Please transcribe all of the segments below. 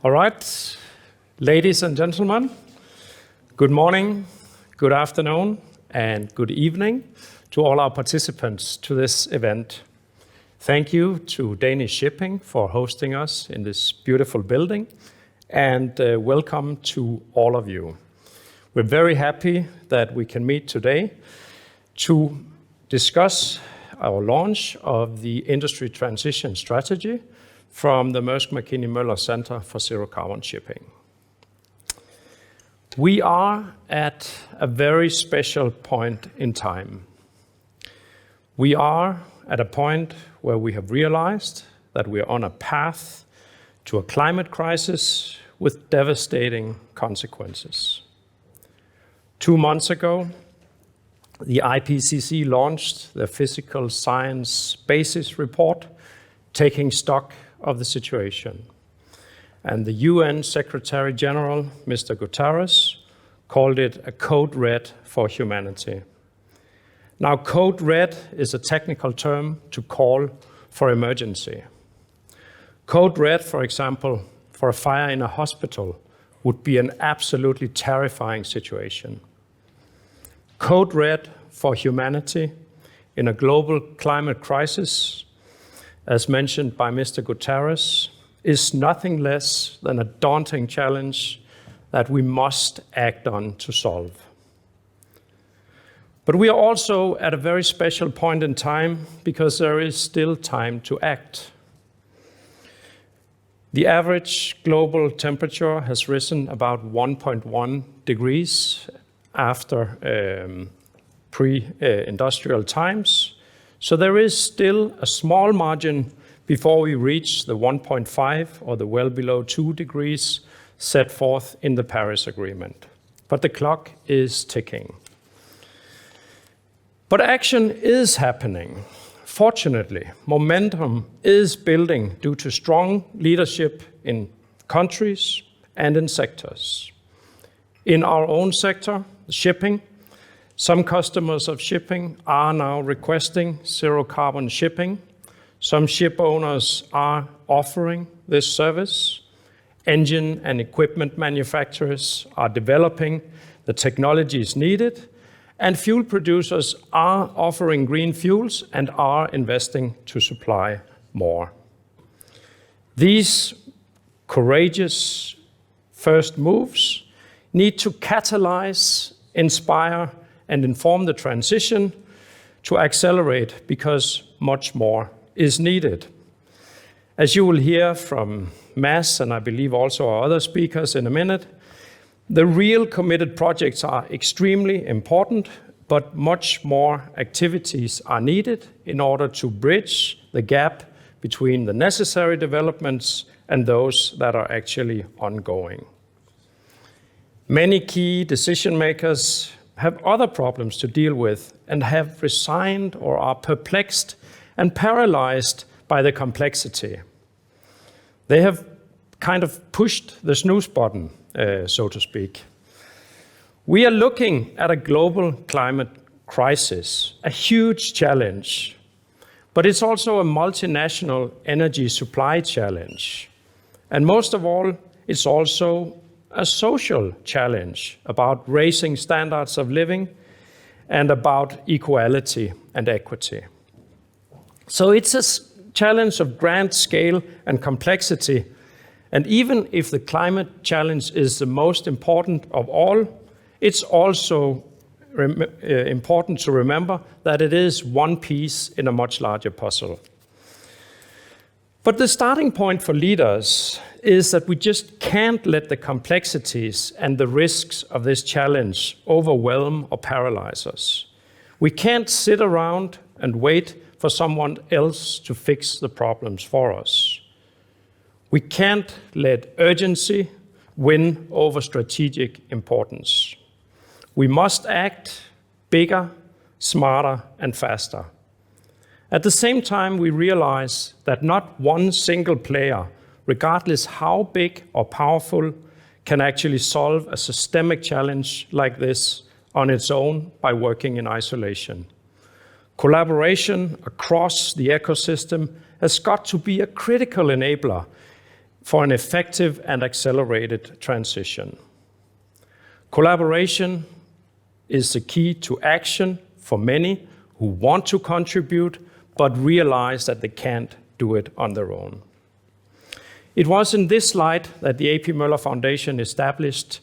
All right, ladies and gentlemen, good morning, good afternoon, and good evening to all our participants to this event. Thank you to Danish Shipping for hosting us in this beautiful building, and welcome to all of you. We're very happy that we can meet today to discuss our launch of the Industry Transition Strategy from the Mærsk Møller Center for Zero Carbon Shipping. We are at a very special point in time. We are at a point where we have realized that we are on a path to a climate crisis with devastating consequences. 2 months ago, the IPCC launched their Physical Science Basis Report, taking stock of the situation. And the UN Secretary General, Mr. Guterres, called it a code red for humanity. Now, code red is a technical term to call for emergency. Code red, for example, for a fire in a hospital would be an absolutely terrifying situation. Code red for humanity in a global climate crisis, as mentioned by Mr. Guterres, is nothing less than a daunting challenge that we must act on to solve. But we are also at a very special point in time because there is still time to act. The average global temperature has risen about 1.1 degrees after pre-industrial times. So there is still a small margin before we reach the 1.5 or the well below 2 degrees set forth in the Paris Agreement. But the clock is ticking. But action is happening. Fortunately, momentum is building due to strong leadership in countries and in sectors. In our own sector, shipping, some customers of shipping are now requesting zero carbon shipping. Some ship owners are offering this service. Engine and equipment manufacturers are developing the technologies needed, and fuel producers are offering green fuels and are investing to supply more. These courageous first moves need to catalyze, inspire, and inform the transition to accelerate because much more is needed. As you will hear from Mærsk, and I believe also our other speakers in a minute, the real committed projects are extremely important, but much more activities are needed in order to bridge the gap between the necessary developments and those that are actually ongoing. Many key decision makers have other problems to deal with and have resigned or are perplexed and paralyzed by the complexity. They have kind of pushed the snooze button, so to speak. We are looking at a global climate crisis, a huge challenge, but it's also a multinational energy supply challenge. And most of all, it's also a social challenge about raising standards of living and about equality and equity. So it's a challenge of grand scale and complexity. And even if the climate challenge is the most important of all, it's also important to remember that it is one piece in a much larger puzzle. But the starting point for leaders is that we just can't let the complexities and the risks of this challenge overwhelm or paralyze us. We can't sit around and wait for someone else to fix the problems for us. We can't let urgency win over strategic importance. We must act bigger, smarter, and faster. At the same time, we realize that not one single player, regardless how big or powerful, can actually solve a systemic challenge like this on its own by working in isolation. Collaboration across the ecosystem has got to be a critical enabler for an effective and accelerated transition. Collaboration is the key to action for many who want to contribute but realize that they can't do it on their own. It was in this light that the A.P. Møller Foundation established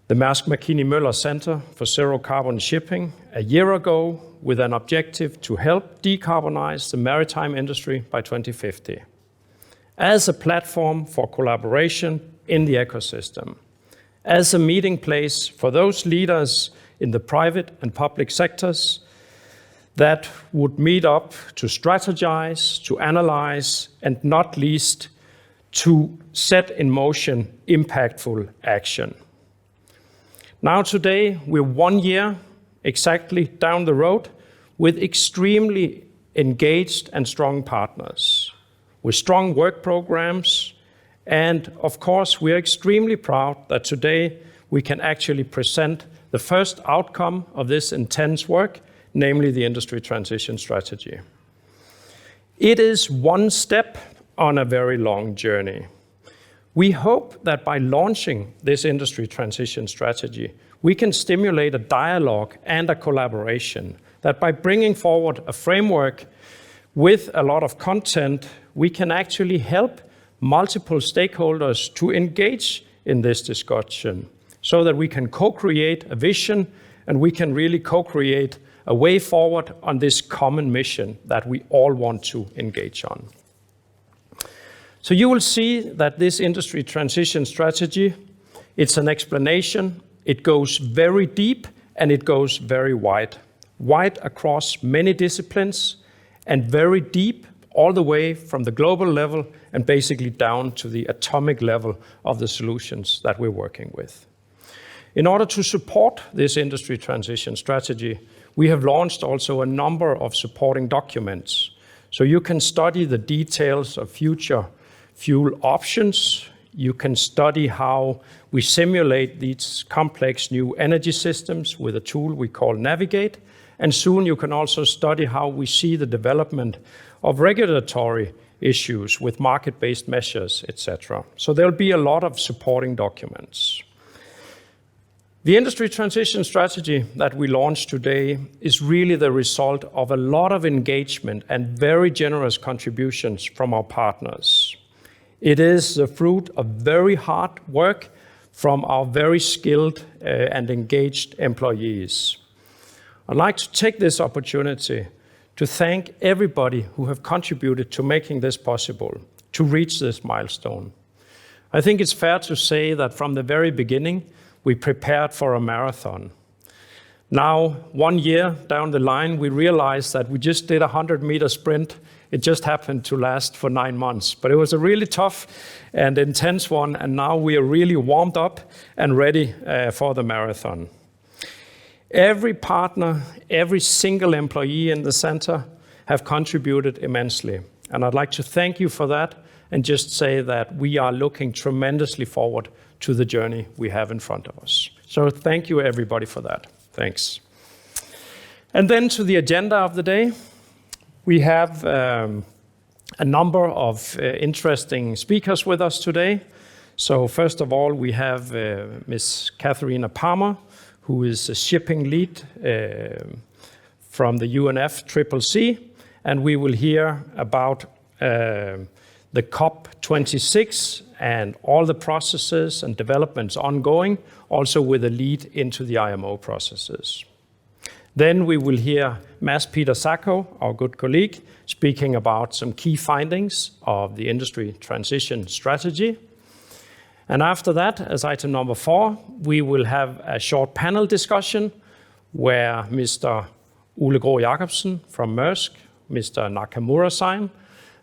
the Mærsk Mc-Kinney Møller Center for Zero Carbon Shipping a year ago with an objective to help decarbonize the maritime industry by 2050 as a platform for collaboration in the ecosystem, as a meeting place for those leaders in the private and public sectors that would meet up to strategize, to analyze, and not least, to set in motion impactful action. Now today, we're 1 year exactly down the road with extremely engaged and strong partners, with strong work programs, and of course, we are extremely proud that today we can actually present the first outcome of this intense work, namely the Industry Transition Strategy. It is one step on a very long journey. We hope that by launching this Industry Transition Strategy, we can stimulate a dialogue and a collaboration, that by bringing forward a framework with a lot of content, we can actually help multiple stakeholders to engage in this discussion so that we can co-create a vision and we can really co-create a way forward on this common mission that we all want to engage on. So you will see that this Industry Transition Strategy, it's an explanation, it goes very deep and it goes very wide across many disciplines and very deep all the way from the global level and basically down to the atomic level of the solutions that we're working with. In order to support this Industry Transition Strategy, we have launched also a number of supporting documents. So you can study the details of future fuel options. You can study how we simulate these complex new energy systems with a tool we call Navigate. And soon you can also study how we see the development of regulatory issues with market-based measures, etc. So there'll be a lot of supporting documents. The Industry Transition Strategy that we launched today is really the result of a lot of engagement and very generous contributions from our partners. It is the fruit of very hard work from our very skilled and engaged employees. I'd like to take this opportunity to thank everybody who have contributed to making this possible, to reach this milestone. I think it's fair to say that from the very beginning, we prepared for a marathon. Now, 1 year down the line, we realized that we just did a 100-meter sprint. It just happened to last for 9 months, but it was a really tough and intense one, and now we are really warmed up and ready for the marathon. Every partner, every single employee in the center have contributed immensely, and I'd like to thank you for that and just say that we are looking tremendously forward to the journey we have in front of us. So thank you everybody for that. Thanks. And then to the agenda of the day. We have a number of interesting speakers with us today. So first of all, we have Ms. Katharine Palmer, who is a shipping lead from the UNFCCC, and we will hear about the COP26 and all the processes and developments ongoing, also with a lead into the IMO processes. Then we will hear Mads Peter Zacho, our good colleague, speaking about some key findings of the Industry Transition Strategy. And after that, as item number 4, we will have a short panel discussion where Mr. Ole Graa Jakobsen from Mærsk, Mr. Nakamura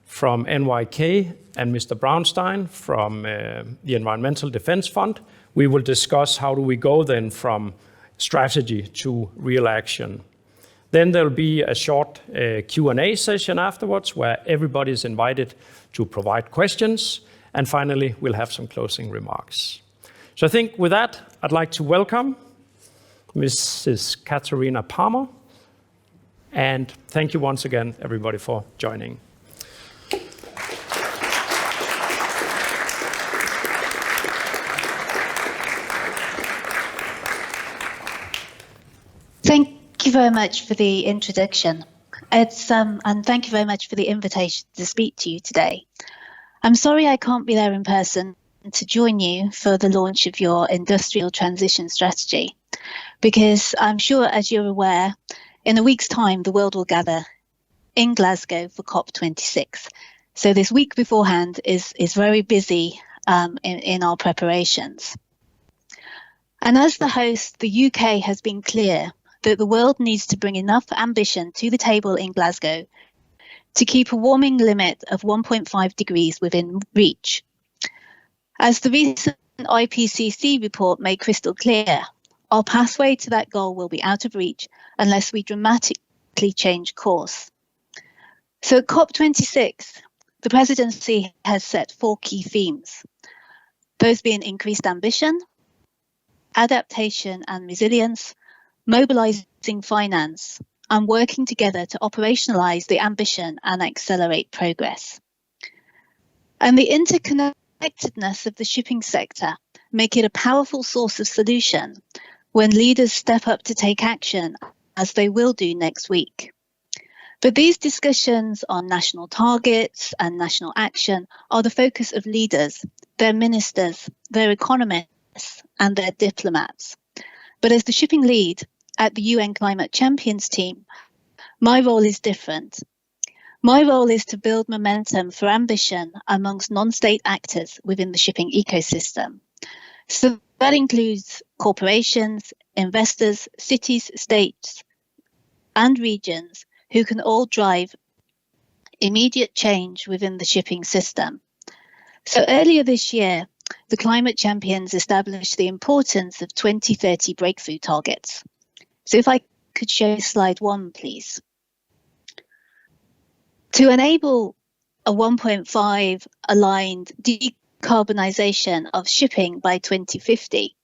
from NYK, and Mr. Brownstein from the Environmental Defense Fund, we will discuss how do we go then from strategy to real action. Then there'll be a short Q&A session afterwards where everybody is invited to provide questions. And finally, we'll have some closing remarks. So I think with that, I'd like to welcome Mrs. Katharine Palmer. And thank you once again, everybody, for joining. you very much for the introduction. And thank you very much for the invitation to speak to you today. I'm sorry I can't be there in person to join you for the launch of your industrial transition strategy, because I'm sure, as you're aware, in a week's time, the world will gather in Glasgow for COP26. So this week beforehand is very busy in our preparations. And as the host, the UK has been clear that the world needs to bring enough ambition to the table in Glasgow to keep a warming limit of 1.5 degrees within reach. As the recent IPCC report made crystal clear, our pathway to that goal will be out of reach unless we dramatically change course. So at COP26, the presidency has set 4 key themes, those being increased ambition, adaptation and resilience, mobilizing finance, and working together to operationalize the ambition and accelerate progress. And the interconnectedness of the shipping sector make it a powerful source of solution when leaders step up to take action, as they will do next week. But these discussions on national targets and national action are the focus of leaders, their ministers, their economists, and their diplomats. But as the shipping lead at the UN Climate Champions team, my role is different. My role is to build momentum for ambition amongst non-state actors within the shipping ecosystem. So that includes corporations, investors, cities, states, and regions who can all drive immediate change within the shipping system. So earlier this year, the Climate Champions established the importance of 2030 breakthrough targets. So if I could show slide 1, please. To enable a 1.5 aligned decarbonisation of shipping by 2050,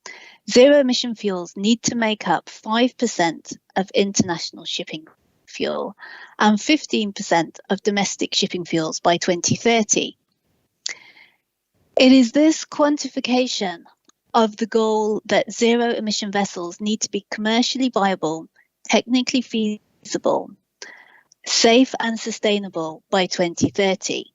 zero-emission fuels need to make up 5% of international shipping fuel and 15% of domestic shipping fuels by 2030. It is this quantification of the goal that zero-emission vessels need to be commercially viable, technically feasible, safe and sustainable by 2030.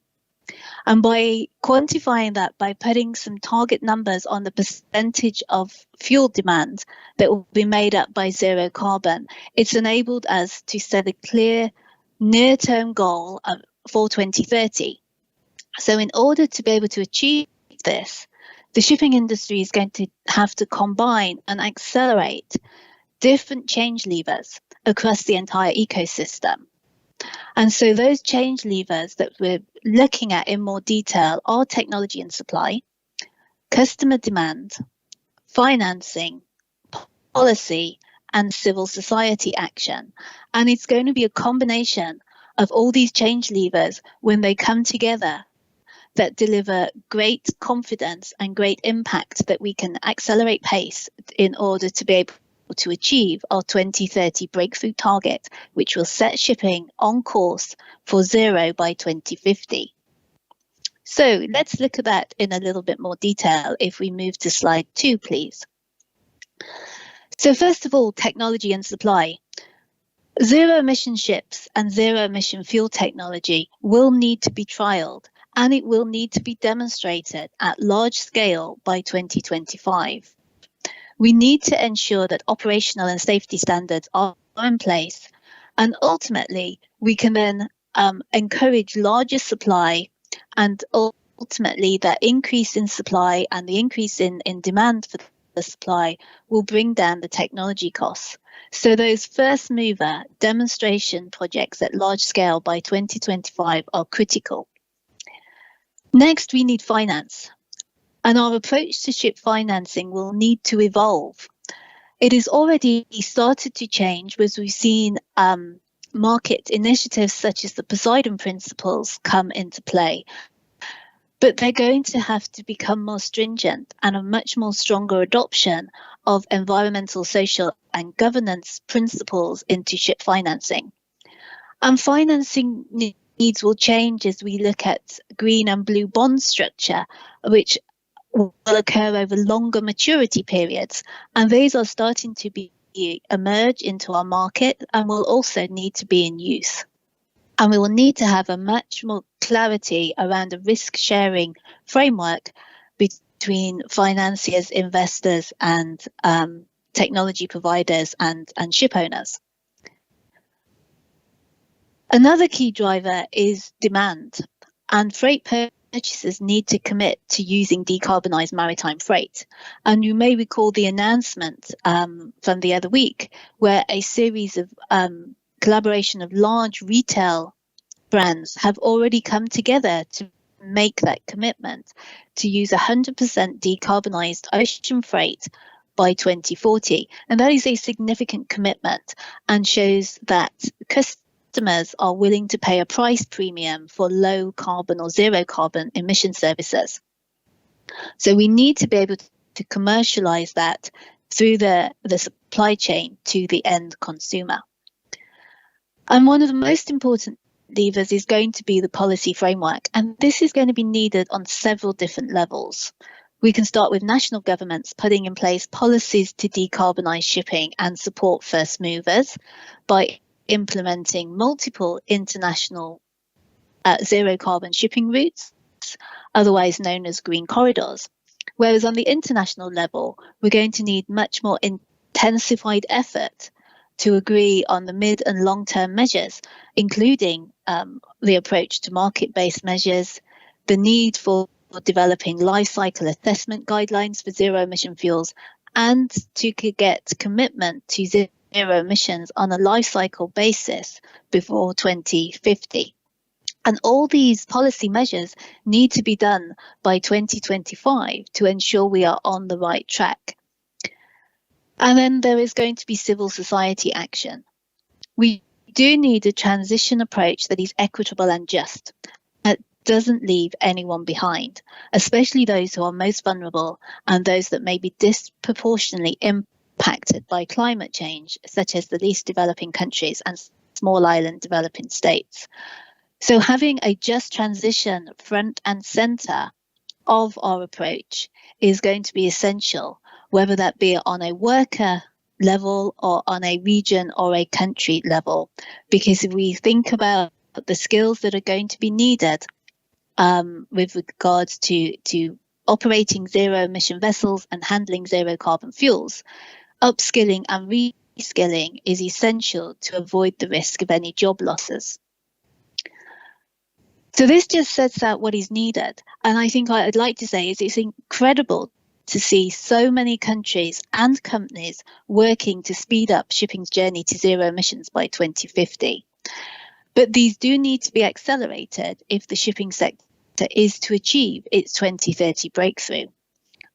And by quantifying that, by putting some target numbers on the percentage of fuel demand that will be made up by zero carbon, it's enabled us to set a clear near-term goal for 2030. So in order to be able to achieve this, the shipping industry is going to have to combine and accelerate different change levers across the entire ecosystem. And so those change levers that we're looking at in more detail are technology and supply, customer demand, financing, policy, and civil society action. And it's going to be a combination of all these change levers when they come together that deliver great confidence and great impact that we can accelerate pace in order to be able to achieve our 2030 breakthrough target, which will set shipping on course for zero by 2050. So let's look at that in a little bit more detail if we move to slide 2, please. So first of all, technology and supply. Zero-emission ships and zero-emission fuel technology will need to be trialled, and it will need to be demonstrated at large scale by 2025. We need to ensure that operational and safety standards are in place, and ultimately we can then encourage larger supply, and ultimately that increase in supply and the increase in demand for the supply will bring down the technology costs. So those first mover demonstration projects at large scale by 2025 are critical. Next, we need finance, and our approach to ship financing will need to evolve. It has already started to change as we've seen market initiatives such as the Poseidon Principles come into play. But they're going to have to become more stringent and a much more stronger adoption of environmental, social and governance principles into ship financing. And financing needs will change as we look at green and blue bond structure, which will occur over longer maturity periods. And these are starting to be emerge into our market and will also need to be in use. And we will need to have a much more clarity around a risk-sharing framework between financiers, investors, and technology providers and ship owners. Another key driver is demand, and freight purchasers need to commit to using decarbonised maritime freight. And you may recall the announcement from the other week where a series of collaboration of large retail brands have already come together to make that commitment to use 100% decarbonised ocean freight by 2040. And that is a significant commitment and shows that customers are willing to pay a price premium for low carbon or zero carbon emission services. So we need to be able to commercialise that through the supply chain to the end consumer. And one of the most important levers is going to be the policy framework, and this is going to be needed on several different levels. We can start with national governments putting in place policies to decarbonise shipping and support first movers by implementing multiple international zero carbon shipping routes, otherwise known as green corridors. Whereas on the international level, we're going to need much more intensified effort to agree on the mid and long-term measures, including the approach to market-based measures, the need for developing life cycle assessment guidelines for zero-emission fuels, and to get commitment to zero emissions on a life cycle basis before 2050. And all these policy measures need to be done by 2025 to ensure we are on the right track. And then there is going to be civil society action. We do need a transition approach that is equitable and just. It doesn't leave anyone behind, especially those who are most vulnerable and those that may be disproportionately impacted by climate change, such as the least developing countries and small island developing states. So having a just transition front and centre of our approach is going to be essential, whether that be on a worker level or on a region or a country level. Because if we think about the skills that are going to be needed with regards to operating zero-emission vessels and handling zero-carbon fuels, upskilling and reskilling is essential to avoid the risk of any job losses. So this just sets out what is needed. And I think I'd like to say is it's incredible to see so many countries and companies working to speed up shipping's journey to zero emissions by 2050. But these do need to be accelerated if the shipping sector is to achieve its 2030 breakthrough.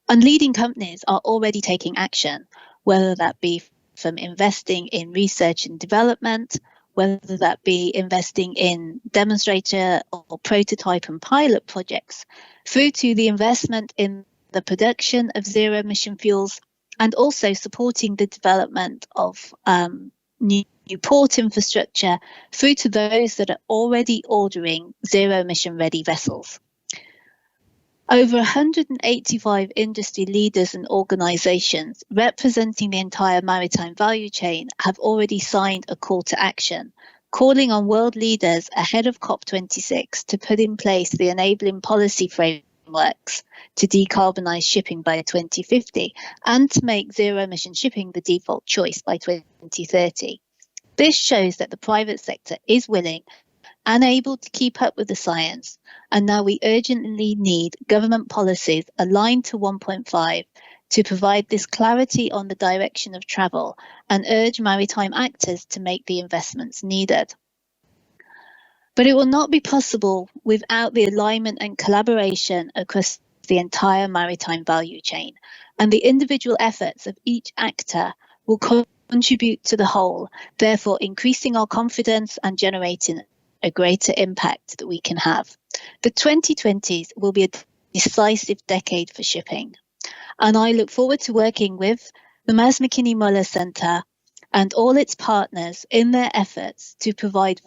And leading companies are already taking action, whether that be from investing in research and development, whether that be investing in demonstrator or prototype and pilot projects, through to the investment in the production of zero-emission fuels, and also supporting the development of new port infrastructure, through to those that are already ordering zero-emission ready vessels. Over 185 industry leaders and organisations representing the entire maritime value chain have already signed a call to action, calling on world leaders ahead of COP26 to put in place the enabling policy frameworks to decarbonise shipping by 2050 and to make zero-emission shipping the default choice by 2030. This shows that the private sector is willing and able to keep up with the science, and now we urgently need government policies aligned to 1.5 to provide this clarity on the direction of travel and urge maritime actors to make the investments needed. But it will not be possible without the alignment and collaboration across the entire maritime value chain, and the individual efforts of each actor will contribute to the whole, therefore increasing our confidence and generating a greater impact that we can have. The 2020s will be a decisive decade for shipping, and I look forward to working with the Mærsk Møller Centre and all its partners in their efforts to provide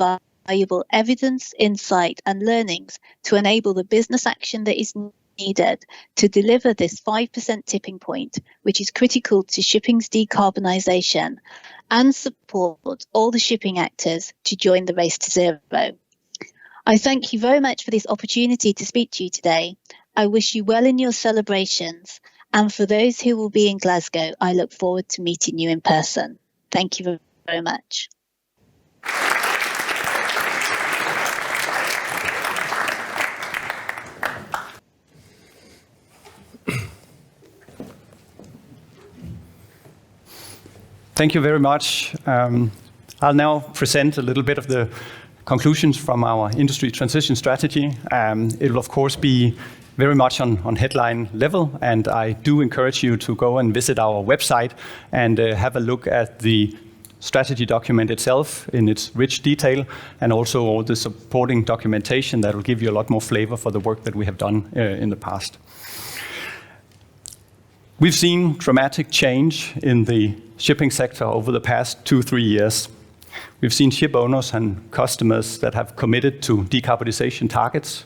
valuable evidence, insight and learnings to enable the business action that is needed to deliver this 5% tipping point, which is critical to shipping's decarbonisation, and support all the shipping actors to join the race to zero. I thank you very much for this opportunity to speak to you today. I wish you well in your celebrations, and for those who will be in Glasgow, I look forward to meeting you in person. Thank you very much. Thank you very much. I'll now present a little bit of the conclusions from our industry transition strategy. It will, of course, be very much on headline level, and I do encourage you to go and visit our website and have a look at the strategy document itself in its rich detail, and also all the supporting documentation that will give you a lot more flavor for the work that we have done in the past. We've seen dramatic change in the shipping sector over the past 2-3 years. We've seen ship owners and customers that have committed to decarbonization targets.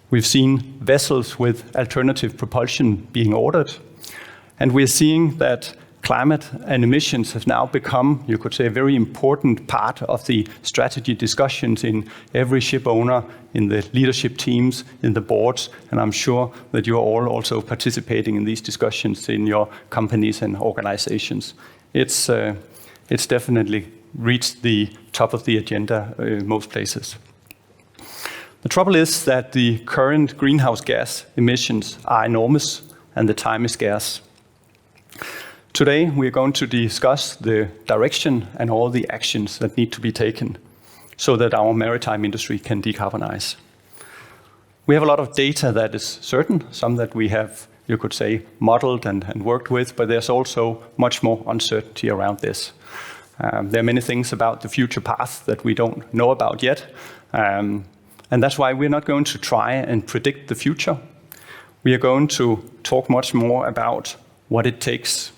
We've seen vessels with alternative propulsion being ordered. And we're seeing that climate and emissions have now become, you could say, a very important part of the strategy discussions in every ship owner, in the leadership teams, in the boards, and I'm sure that you're all also participating in these discussions in your companies and organizations. It's definitely reached the top of the agenda in most places. The trouble is that the current greenhouse gas emissions are enormous and the time is scarce. Today, we're going to discuss the direction and all the actions that need to be taken so that our maritime industry can decarbonize. We have a lot of data that is certain, some that we have, you could say, modeled and worked with, but there's also much more uncertainty around this. There are many things about the future path that we don't know about yet, and that's why we're not going to try and predict the future. We are going to talk much more about what it takes.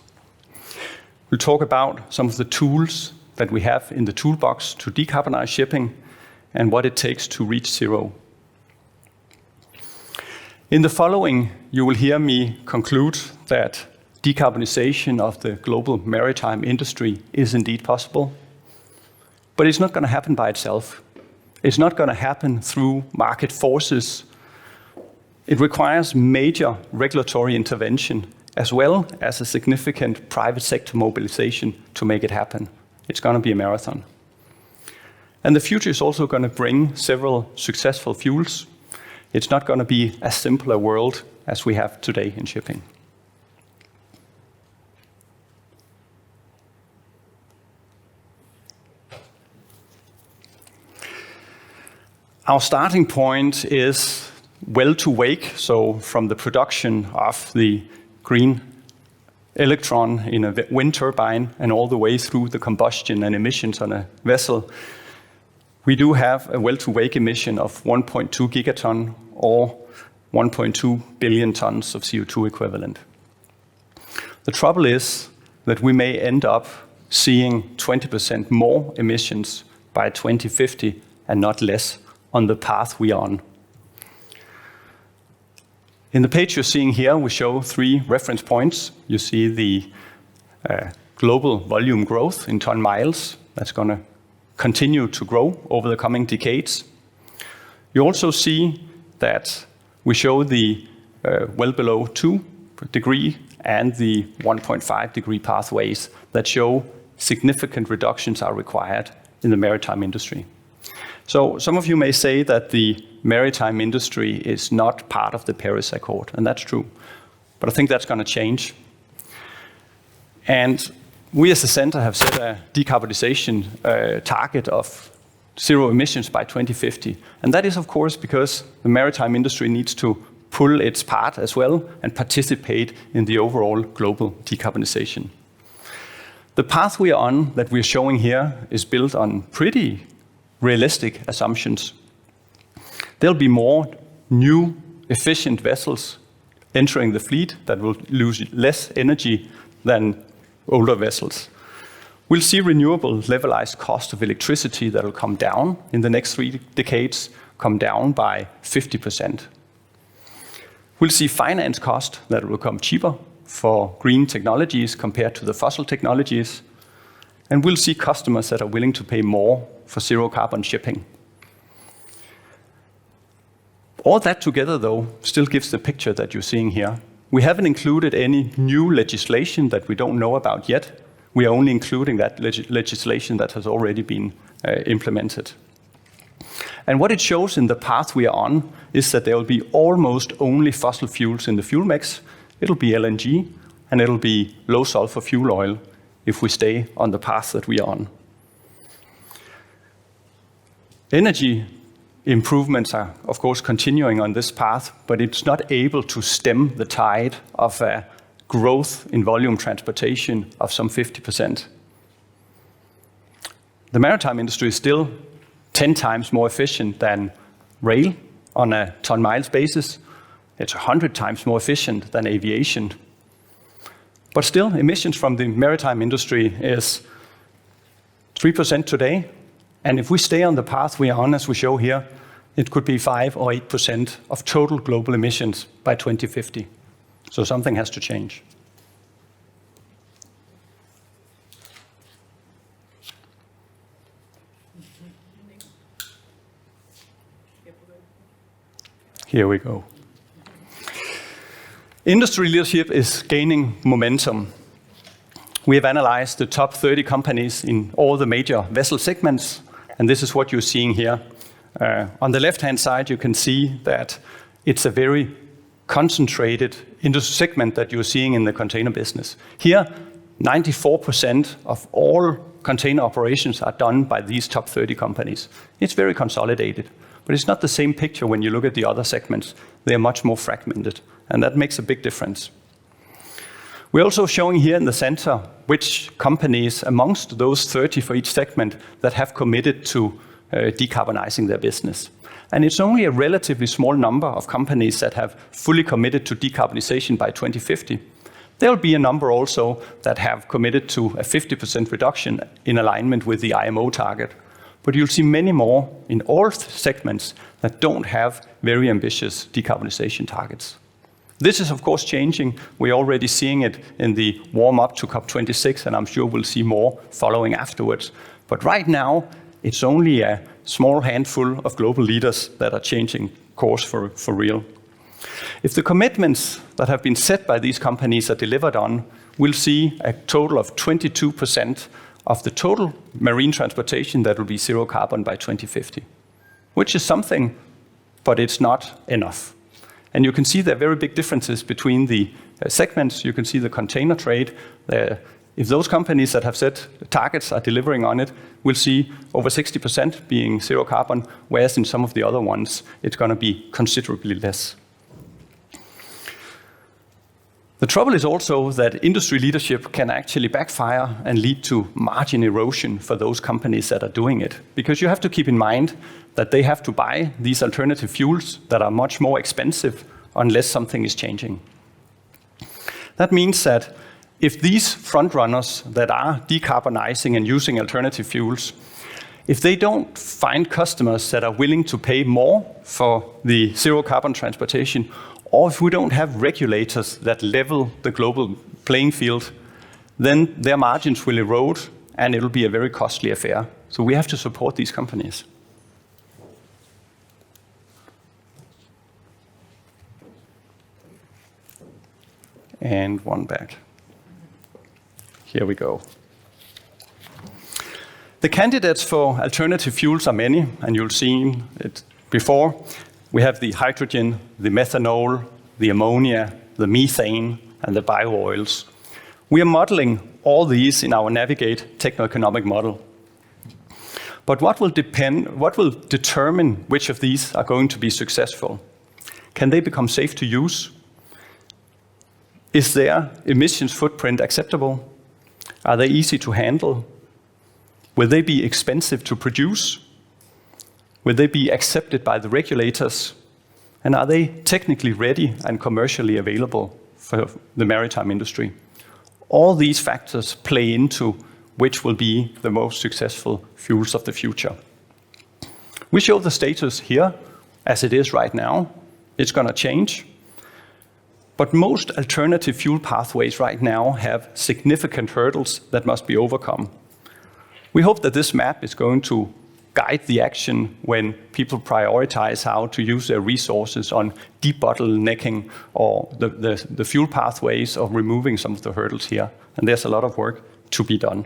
We'll talk about some of the tools that we have in the toolbox to decarbonize shipping and what it takes to reach zero. In the following, you will hear me conclude that decarbonization of the global maritime industry is indeed possible, but it's not going to happen by itself. It's not going to happen through market forces. It requires major regulatory intervention as well as a significant private sector mobilization to make it happen. It's going to be a marathon. And the future is also going to bring several successful fuels. It's not going to be as simple a world as we have today in shipping. Our starting point is well to wake, so from the production of the green electron in a wind turbine and all the way through the combustion and emissions on a vessel, we do have a well-to-wake emission of 1.2 gigaton or 1.2 billion tons of CO2 equivalent. The trouble is that we may end up seeing 20% more emissions by 2050 and not less on the path we are on. In the page you're seeing here, we show 3 reference points. You see the global volume growth in ton miles. That's going to continue to grow over the coming decades. You also see that we show the well below 2 degree and the 1.5 degree pathways that show significant reductions are required in the maritime industry. So some of you may say that the maritime industry is not part of the Paris Accord, and that's true. But I think that's going to change. And we as a center have set a decarbonization target of zero emissions by 2050. And that is, of course, because the maritime industry needs to pull its part as well and participate in the overall global decarbonization. The path we are on that we're showing here is built on pretty realistic assumptions. There'll be more new, efficient vessels entering the fleet that will lose less energy than older vessels. We'll see renewable levelized cost of electricity that will come down in the next 3 decades, come down by 50%. We'll see finance cost that will become cheaper for green technologies compared to the fossil technologies. And we'll see customers that are willing to pay more for zero carbon shipping. All that together, though, still gives the picture that you're seeing here. We haven't included any new legislation that we don't know about yet. We are only including that legislation that has already been implemented. And what it shows in the path we are on is that there will be almost only fossil fuels in the fuel mix. It'll be LNG, and it'll be low sulfur fuel oil if we stay on the path that we are on. Energy improvements are, of course, continuing on this path, but it's not able to stem the tide of growth in volume transportation of some 50%. The maritime industry is still 10 times more efficient than rail on a ton-miles basis. It's 100 times more efficient than aviation. But still, emissions from the maritime industry is 3% today. And if we stay on the path we are on, as we show here, it could be 5 or 8% of total global emissions by 2050. So something has to change. Here we go. Industry leadership is gaining momentum. We have analyzed the top 30 companies in all the major vessel segments, and this is what you're seeing here. On the left-hand side, you can see that it's a very concentrated industry segment that you're seeing in the container business. Here, 94% of all container operations are done by these top 30 companies. It's very consolidated, but it's not the same picture when you look at the other segments. They are much more fragmented, and that makes a big difference. We're also showing here in the center which companies amongst those 30 for each segment that have committed to decarbonizing their business. And it's only a relatively small number of companies that have fully committed to decarbonization by 2050. There'll be a number also that have committed to a 50% reduction in alignment with the IMO target. But you'll see many more in all segments that don't have very ambitious decarbonization targets. This is, of course, changing. We're already seeing it in the warm-up to COP26, and I'm sure we'll see more following afterwards. But right now, it's only a small handful of global leaders that are changing course for real. If the commitments that have been set by these companies are delivered on, we'll see a total of 22% of the total marine transportation that will be zero carbon by 2050, which is something, but it's not enough. And you can see there are very big differences between the segments. You can see the container trade. If those companies that have set targets are delivering on it, we'll see over 60% being zero carbon, whereas in some of the other ones, it's going to be considerably less. The trouble is also that industry leadership can actually backfire and lead to margin erosion for those companies that are doing it. Because you have to keep in mind that they have to buy these alternative fuels that are much more expensive unless something is changing. That means that if these front runners that are decarbonizing and using alternative fuels, if they don't find customers that are willing to pay more for the zero carbon transportation, or if we don't have regulators that level the global playing field, then their margins will erode and it'll be a very costly affair. So we have to support these companies. And one back. Here we go. The candidates for alternative fuels are many, and you've seen it before. We have the hydrogen, the methanol, the ammonia, the methane, and the bio-oils. We are modeling all these in our Navigate Techno-Economic model. But what will determine which of these are going to be successful? Can they become safe to use? Is their emissions footprint acceptable? Are they easy to handle? Will they be expensive to produce? Will they be accepted by the regulators? And are they technically ready and commercially available for the maritime industry? All these factors play into which will be the most successful fuels of the future. We show the status here as it is right now. It's going to change. But most alternative fuel pathways right now have significant hurdles that must be overcome. We hope that this map is going to guide the action when people prioritize how to use their resources on debottlenecking or the fuel pathways or removing some of the hurdles here. And there's a lot of work to be done.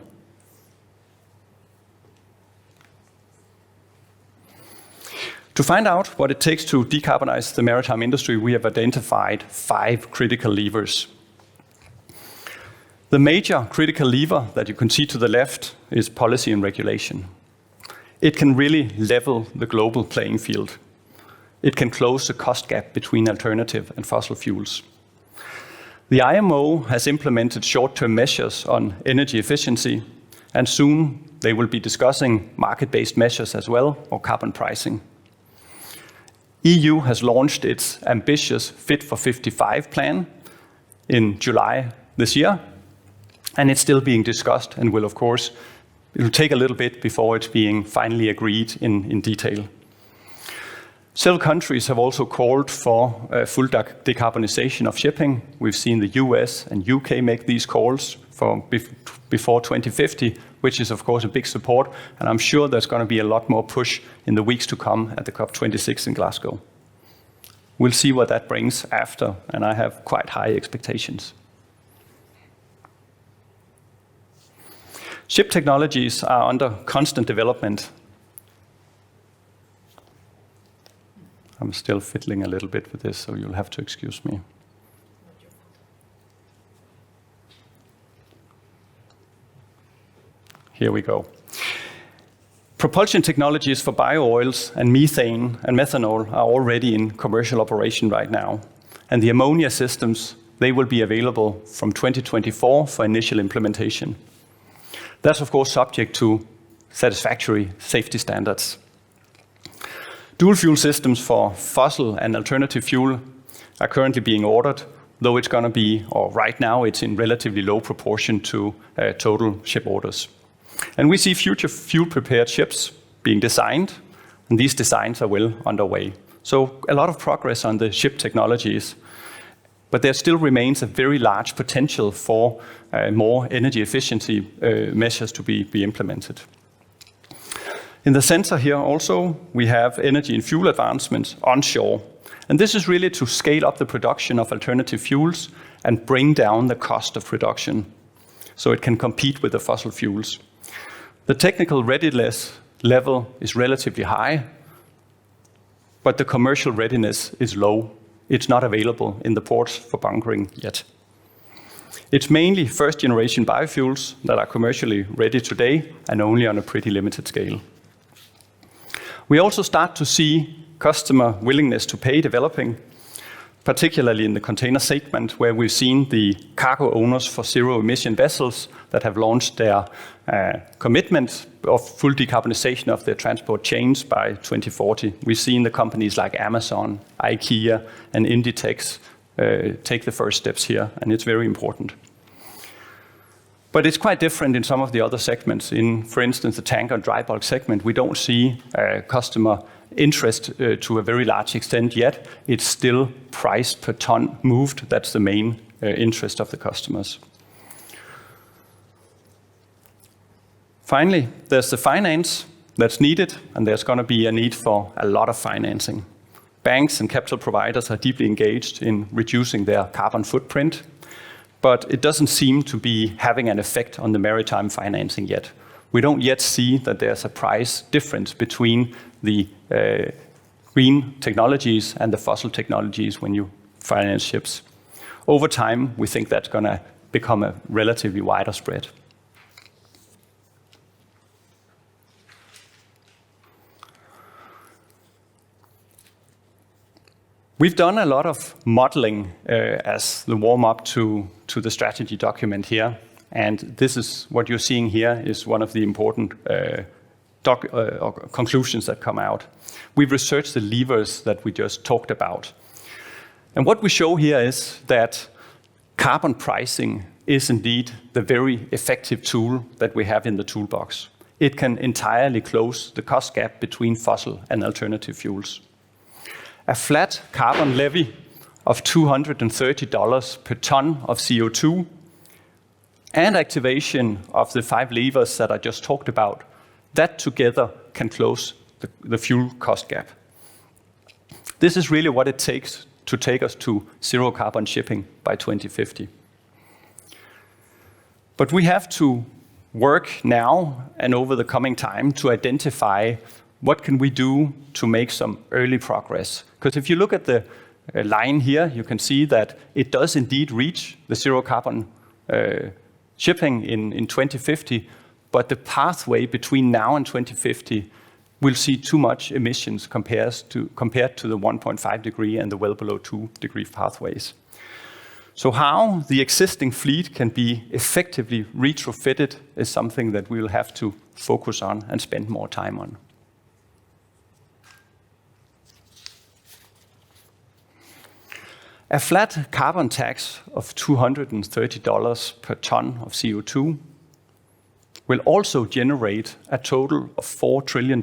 To find out what it takes to decarbonize the maritime industry, we have identified 5 critical levers. The major critical lever that you can see to the left is policy and regulation. It can really level the global playing field. It can close the cost gap between alternative and fossil fuels. The IMO has implemented short-term measures on energy efficiency, and soon they will be discussing market-based measures as well, or carbon pricing. EU has launched its ambitious Fit for 55 plan in July this year, and it's still being discussed and will, of course, it will take a little bit before it's being finally agreed in detail. Several countries have also called for full decarbonization of shipping. We've seen the US and UK make these calls for before 2050, which is, of course, a big support. And I'm sure there's going to be a lot more push in the weeks to come at the COP26 in Glasgow. We'll see what that brings after, and I have quite high expectations. Ship technologies are under constant development. I'm still fiddling a little bit with this, so you'll have to excuse me. Here we go. Propulsion technologies for bio-oils and methane and methanol are already in commercial operation right now. And the ammonia systems, they will be available from 2024 for initial implementation. That's, of course, subject to satisfactory safety standards. Dual fuel systems for fossil and alternative fuel are currently being ordered, though it's going to be, or right now, it's in relatively low proportion to total ship orders. And we see future fuel-prepared ships being designed, and these designs are well underway. So a lot of progress on the ship technologies, but there still remains a very large potential for more energy efficiency measures to be implemented. In the center here also, we have energy and fuel advancements onshore. And this is really to scale up the production of alternative fuels and bring down the cost of production so it can compete with the fossil fuels. The technical readiness level is relatively high, but the commercial readiness is low. It's not available in the ports for bunkering yet. It's mainly first-generation biofuels that are commercially ready today and only on a pretty limited scale. We also start to see customer willingness to pay developing, particularly in the container segment, where we've seen the cargo owners for zero-emission vessels that have launched their commitment of full decarbonization of their transport chains by 2040. We've seen the companies like Amazon, IKEA, and Inditex take the first steps here, and it's very important. But it's quite different in some of the other segments. In, for instance, the tanker and dry bulk segment, we don't see customer interest to a very large extent yet. It's still price per ton moved. That's the main interest of the customers. Finally, there's the finance that's needed, and there's going to be a need for a lot of financing. Banks and capital providers are deeply engaged in reducing their carbon footprint, but it doesn't seem to be having an effect on the maritime financing yet. We don't yet see that there's a price difference between the green technologies and the fossil technologies when you finance ships. Over time, we think that's going to become a relatively wider spread. We've done a lot of modeling as the warm-up to the strategy document here. And this is what you're seeing here is one of the important conclusions that come out. We've researched the levers that we just talked about. And what we show here is that carbon pricing is indeed the very effective tool that we have in the toolbox. It can entirely close the cost gap between fossil and alternative fuels. A flat carbon levy of $230 per ton of CO2 and activation of the 5 levers that I just talked about, that together can close the fuel cost gap. This is really what it takes to take us to zero carbon shipping by 2050. But we have to work now and over the coming time to identify what can we do to make some early progress. Because if you look at the line here, you can see that it does indeed reach the zero carbon shipping in 2050, but the pathway between now and 2050 will see too much emissions compared to the 1.5 degree and the well below 2 degree pathways. So how the existing fleet can be effectively retrofitted is something that we will have to focus on and spend more time on. A flat carbon tax of $230 per ton of CO2 will also generate a total of $4 trillion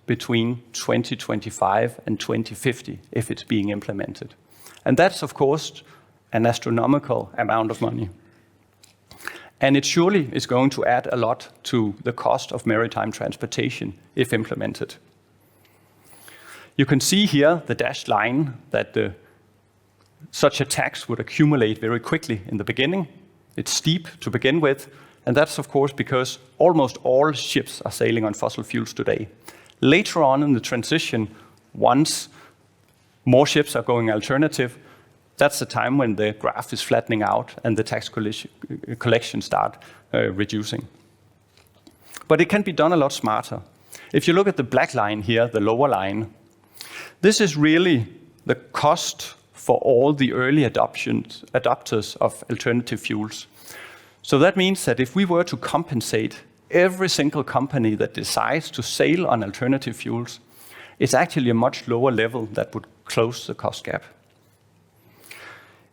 between 2025 and 2050 if it's being implemented. And that's, of course, an astronomical amount of money. And it surely is going to add a lot to the cost of maritime transportation if implemented. You can see here the dashed line that such a tax would accumulate very quickly in the beginning. It's steep to begin with, and that's of course because almost all ships are sailing on fossil fuels today. Later on in the transition, once more ships are going alternative, that's the time when the graph is flattening out and the tax collection start reducing. But it can be done a lot smarter. If you look at the black line here, the lower line, this is really the cost for all the early adopters of alternative fuels. So that means that if we were to compensate every single company that decides to sail on alternative fuels, it's actually a much lower level that would close the cost gap.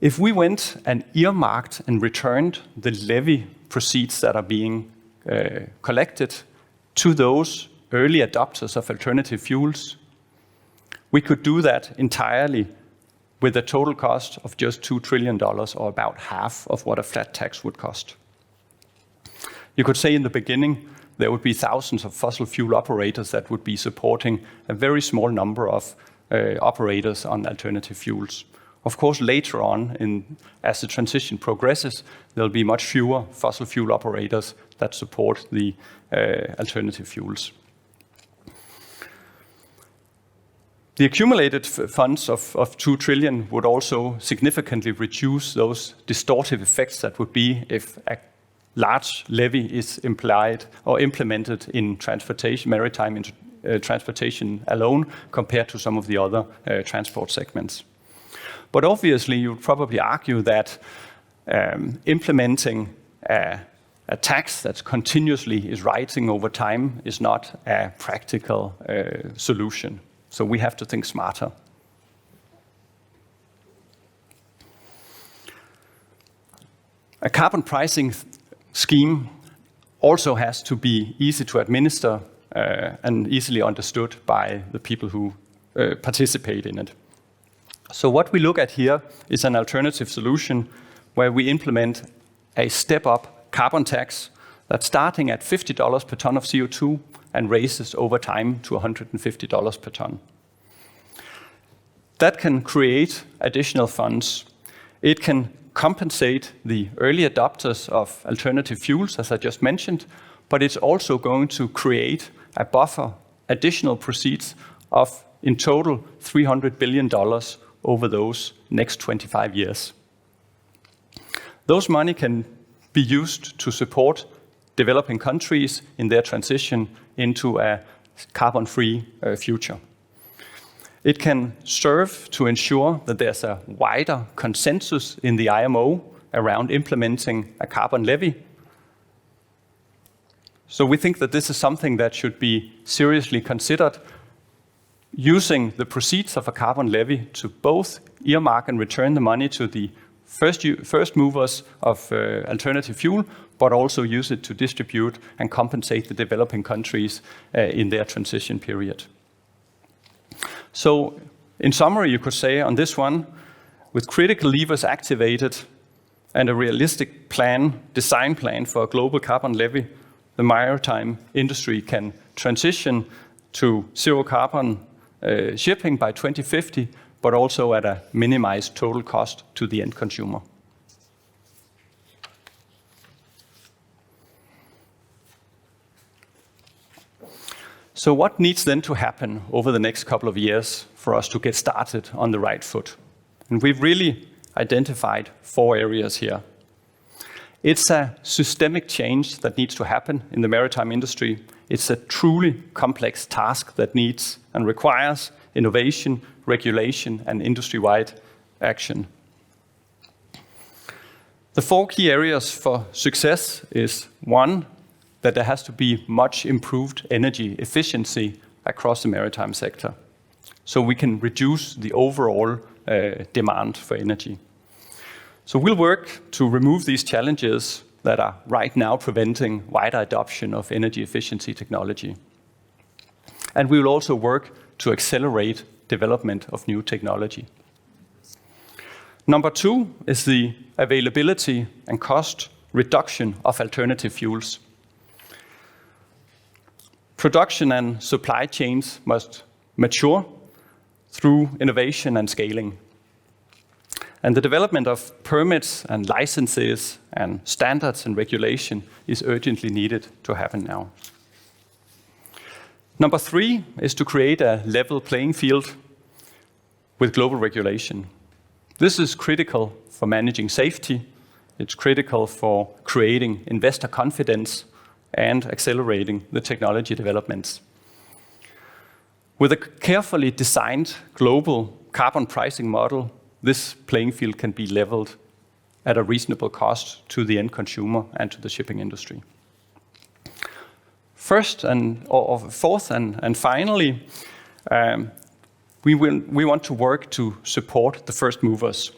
If we went and earmarked and returned the levy proceeds that are being collected to those early adopters of alternative fuels, we could do that entirely with a total cost of just $2 trillion, or about half of what a flat tax would cost. You could say in the beginning, there would be thousands of fossil fuel operators that would be supporting a very small number of operators on alternative fuels. Of course, later on, as the transition progresses, there'll be much fewer fossil fuel operators that support the alternative fuels. The accumulated funds of 2 trillion would also significantly reduce those distortive effects that would be if a large levy is implied or implemented in transportation, maritime transportation alone, compared to some of the other transport segments. But obviously, you would probably argue that implementing a tax that continuously is rising over time is not a practical solution. So we have to think smarter. A carbon pricing scheme also has to be easy to administer and easily understood by the people who participate in it. So what we look at here is an alternative solution where we implement a step-up carbon tax that's starting at $50 per ton of CO2 and raises over time to $150 per ton. That can create additional funds. It can compensate the early adopters of alternative fuels, as I just mentioned, but it's also going to create a buffer, additional proceeds of, in total, $300 billion over those next 25 years. Those money can be used to support developing countries in their transition into a carbon-free future. It can serve to ensure that there's a wider consensus in the IMO around implementing a carbon levy. So we think that this is something that should be seriously considered, using the proceeds of a carbon levy to both earmark and return the money to the first movers of alternative fuel, but also use it to distribute and compensate the developing countries in their transition period. So in summary, you could say on this one, with critical levers activated and a realistic design plan for a global carbon levy, the maritime industry can transition to zero carbon shipping by 2050, but also at a minimized total cost to the end consumer. So what needs then to happen over the next couple of years for us to get started on the right foot? And we've really identified 4 areas here. It's a systemic change that needs to happen in the maritime industry. It's a truly complex task that needs and requires innovation, regulation, and industry-wide action. The 4 key areas for success is 1, that there has to be much improved energy efficiency across the maritime sector, so we can reduce the overall demand for energy. So we'll work to remove these challenges that are right now preventing wider adoption of energy efficiency technology. And we will also work to accelerate development of new technology. Number 2 is the availability and cost reduction of alternative fuels. Production and supply chains must mature through innovation and scaling. And the development of permits and licenses and standards and regulation is urgently needed to happen now. Number 3 is to create a level playing field with global regulation. This is critical for managing safety. It's critical for creating investor confidence and accelerating the technology developments. With a carefully designed global carbon pricing model, this playing field can be leveled at a reasonable cost to the end consumer and to the shipping industry. Fourth and finally, we want to work to support the first movers.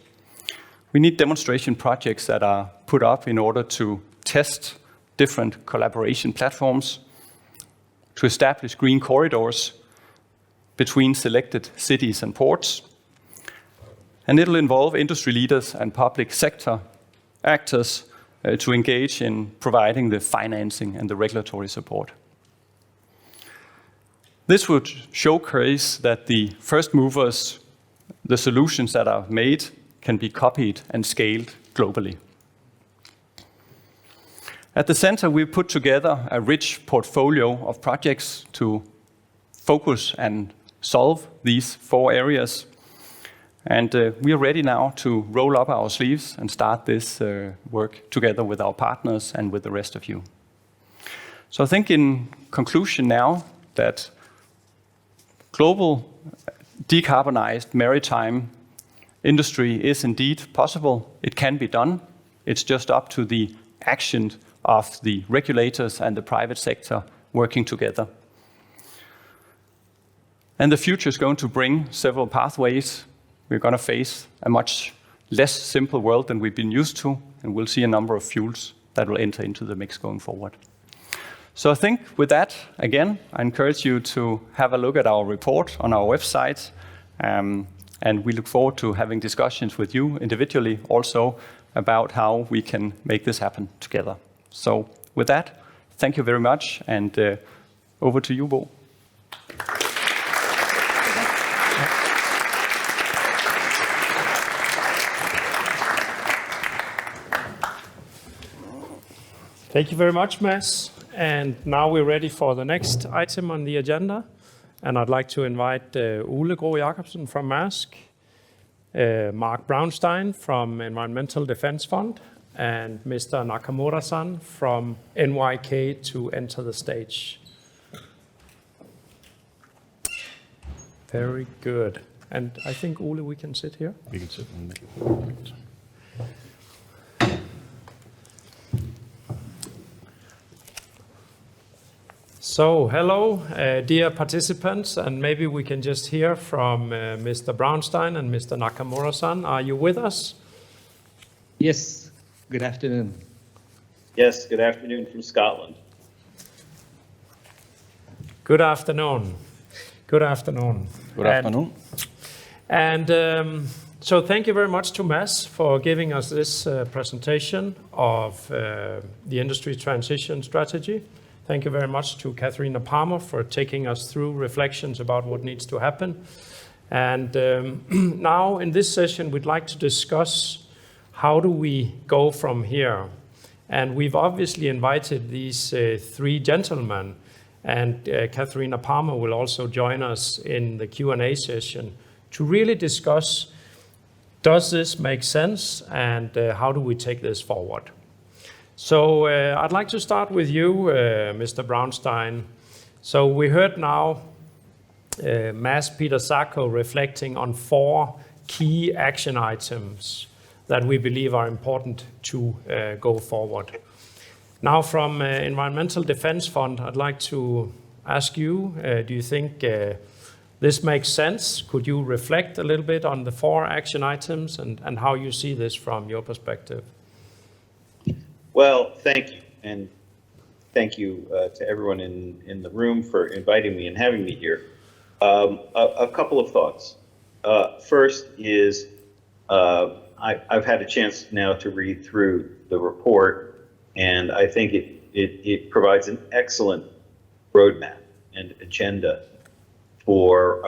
We need demonstration projects that are put up in order to test different collaboration platforms, to establish green corridors between selected cities and ports. And it'll involve industry leaders and public sector actors to engage in providing the financing and the regulatory support. This would showcase that the first movers, the solutions that are made, can be copied and scaled globally. At the center, we put together a rich portfolio of projects to focus and solve these 4 areas. And we are ready now to roll up our sleeves and start this work together with our partners and with the rest of you. So I think in conclusion now that global decarbonized maritime industry is indeed possible. It can be done. It's just up to the action of the regulators and the private sector working together. And the future is going to bring several pathways. We're going to face a much less simple world than we've been used to, and we'll see a number of fuels that will enter into the mix going forward. So I think with that, again, I encourage you to have a look at our report on our website, and we look forward to having discussions with you individually also about how we can make this happen together. So with that, thank you very much, and over to you, Bo. Thank you very much, Mads. And now we're ready for the next item on the agenda. And I'd like to invite Ole Graa Jakobsen from Mærsk, Mark Brownstein from Environmental Defense Fund, and Mr. Nakamura-san from NYK to enter the stage. Very good. And I think, Ole, we can sit here. We can sit in the middle. So, hello, dear participants, and maybe we can just hear from Mr. Brownstein and Mr. Nakamura-san. Are you with us? Yes, good afternoon. Yes, good afternoon from Scotland. Good afternoon. Good afternoon. Good afternoon. And So thank you very much to Mads for giving us this presentation of the industry transition strategy. Thank you very much to Katharine for taking us through reflections about what needs to happen. And now in this session, we'd like to discuss how do we go from here. And we've obviously invited these three gentlemen, and Katharine Palmer will also join us in the Q&A session to really discuss, does this make sense, and how do we take this forward? So I'd like to start with you, Mr. Brownstein. So we heard now Mads Peter Zacho reflecting on 4 key action items that we believe are important to go forward. Now from Environmental Defense Fund, I'd like to ask you, do you think this makes sense? Could you reflect a little bit on the 4 action items and how you see this from your perspective? Well, thank you. And thank you to everyone in the room for inviting me and having me here. A couple of thoughts. First is I've had a chance now to read through the report, and I think it provides an excellent roadmap and agenda for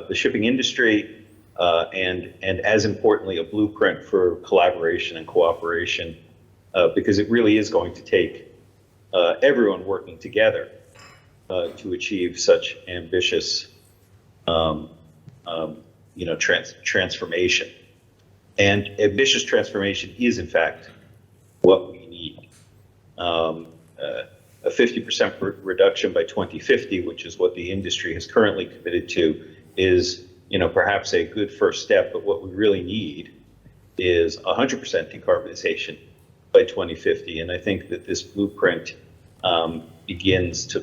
the shipping industry, and as importantly, a blueprint for collaboration and cooperation, because it really is going to take everyone working together to achieve such ambitious, transformation. And ambitious transformation is, in fact, what we need. A 50% reduction by 2050, which is what the industry has currently committed to, is perhaps a good first step, but what we really need is 100% decarbonization by 2050. And I think that this blueprint begins to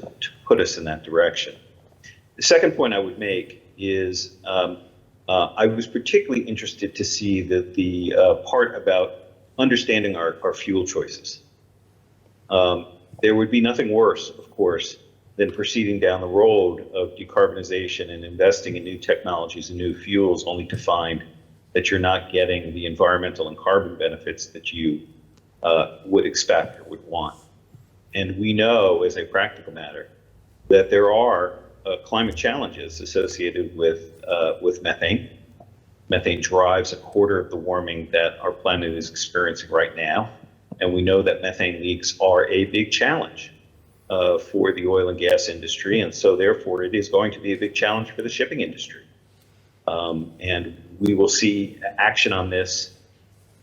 put us in that direction. The second point I would make is I was particularly interested to see that the part about understanding our fuel choices. There would be nothing worse, of course, than proceeding down the road of decarbonization and investing in new technologies and new fuels, only to find that you're not getting the environmental and carbon benefits that you would expect or would want. And we know, as a practical matter, that there are climate challenges associated with methane. Methane drives a quarter of the warming that our planet is experiencing right now. And we know that methane leaks are a big challenge for the oil and gas industry. And so therefore, it is going to be a big challenge for the shipping industry. And we will see action on this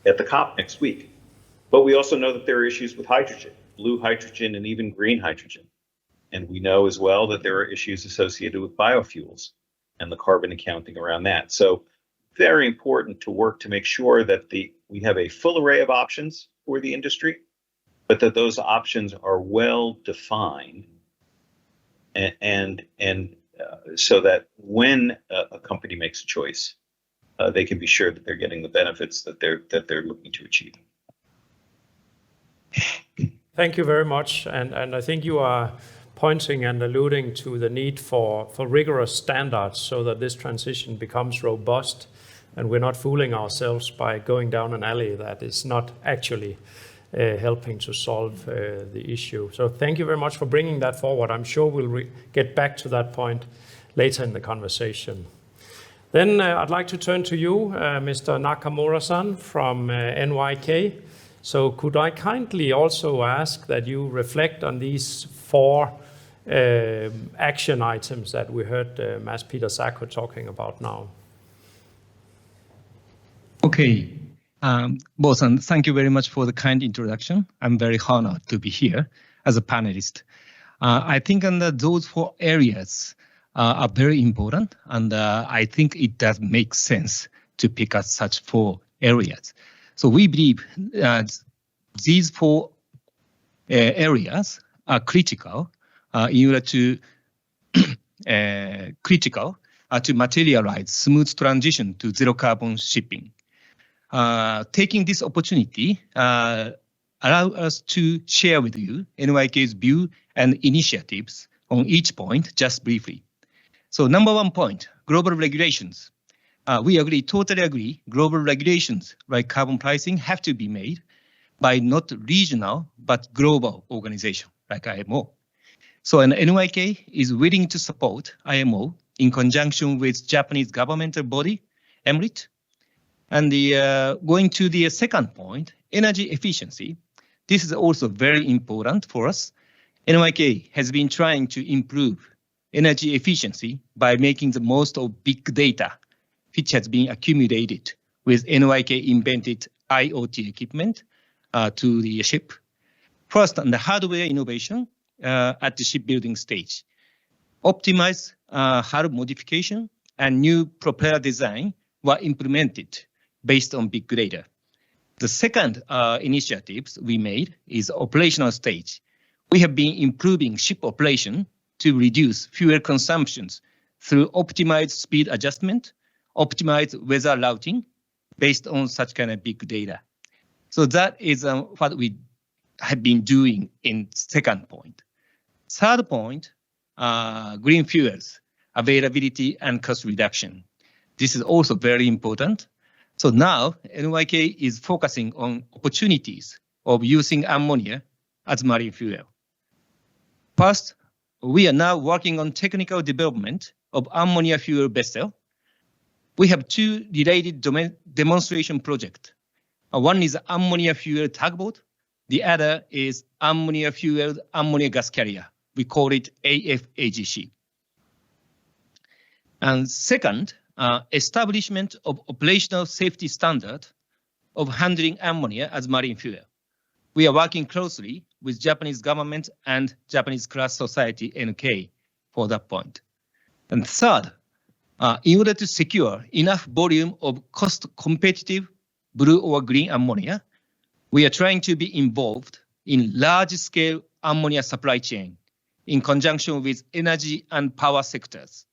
at the COP next week. But we also know that there are issues with hydrogen, blue hydrogen, and even green hydrogen. And we know as well that there are issues associated with biofuels and the carbon accounting around that. So very important to work to make sure that we have a full array of options for the industry, but that those options are well defined, and so that when a company makes a choice, they can be sure that they're getting the benefits that they're looking to achieve. Thank you very much, and I think you are pointing and alluding to the need for rigorous standards so that this transition becomes robust and we're not fooling ourselves by going down an alley that is not actually helping to solve the issue. So thank you very much for bringing that forward. I'm sure we'll get back to that point later in the conversation. Then I'd like to turn to you, Mr. Nakamura-san from NYK. So could I kindly also ask that you reflect on these 4 action items that we heard Mads Peter Zacho talking about now? Okay. Bosan, thank you very much for the kind introduction. I'm very honored to be here as a panelist. I think those 4 areas are very important, and I think it does make sense to pick up such 4 areas. So we believe these 4 areas are critical in order to materialize smooth transition to zero carbon shipping. Taking this opportunity allow us to share with you NYK's view and initiatives on each point just briefly. So number 1 point, global regulations. we totally agree, global regulations like carbon pricing have to be made by not regional, but global organization like IMO. So an NYK is willing to support IMO in conjunction with Japanese governmental body, MRIT. And going to the second point, energy efficiency. This is also very important for us. NYK has been trying to improve energy efficiency by making the most of big data, which has been accumulated with NYK invented IoT equipment to the ship. First, on the hardware innovation at the shipbuilding stage. Optimized hull modification and new propeller design were implemented based on big data. The second initiatives we made is operational stage. We have been improving ship operation to reduce fuel consumptions through optimized speed adjustment, optimized weather routing based on such kind of big data. So that is what we have been doing in second point. Third point, green fuels, availability and cost reduction. This is also very important. So now NYK is focusing on opportunities of using ammonia as marine fuel. First, we are now working on technical development of ammonia fuel vessel. We have two related demonstration projects. One is ammonia fuel tugboat. The other is ammonia fueled ammonia gas carrier. We call it AFAGC. And second, establishment of operational safety standard of handling ammonia as marine fuel. We are working closely with Japanese government and Japanese class society NK for that point. And third, in order to secure enough volume of cost competitive blue or green ammonia, we are trying to be involved in large scale ammonia supply chain in conjunction with energy and power sectors.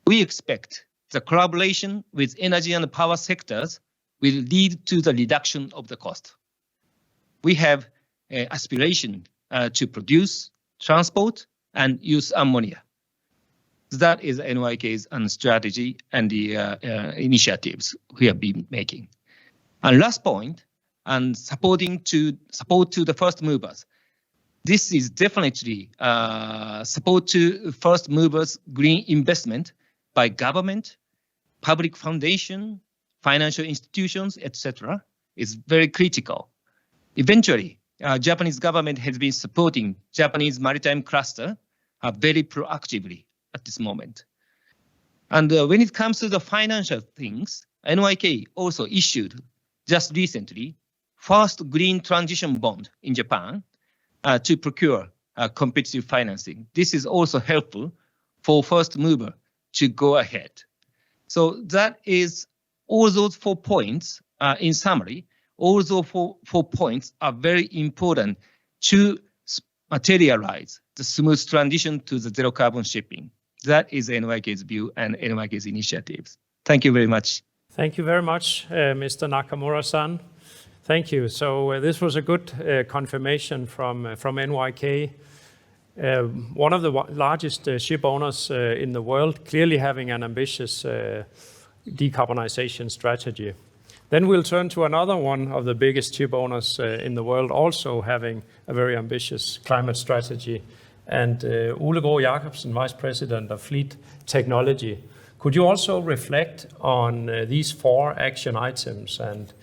We expect the collaboration with energy and power sectors will lead to the reduction of the cost. We have an aspiration to produce, transport, and use ammonia. That is NYK's strategy and the initiatives we have been making. And last point, and support to the first movers. This is definitely support to first movers green investment by government, public foundation, financial institutions, etc. is very critical. Eventually, Japanese government has been supporting Japanese maritime cluster very proactively at this moment. And when it comes to the financial things, NYK also issued just recently first green transition bond in Japan to procure competitive financing. This is also helpful for first mover to go ahead. So that is all those 4 points in summary. All those four points are very important to materialize the smooth transition to the zero carbon shipping. That is NYK's view and NYK's initiatives. Thank you very much. Thank you very much, Mr. Nakamura-san. Thank you. So this was a good confirmation from NYK, one of the largest ship owners in the world, clearly having an ambitious decarbonization strategy. Then we'll turn to another one of the biggest ship owners in the world, also having a very ambitious climate strategy. And Ole Graa Jakobsen, Vice President of Fleet Technology. Could you also reflect on these 4 action items and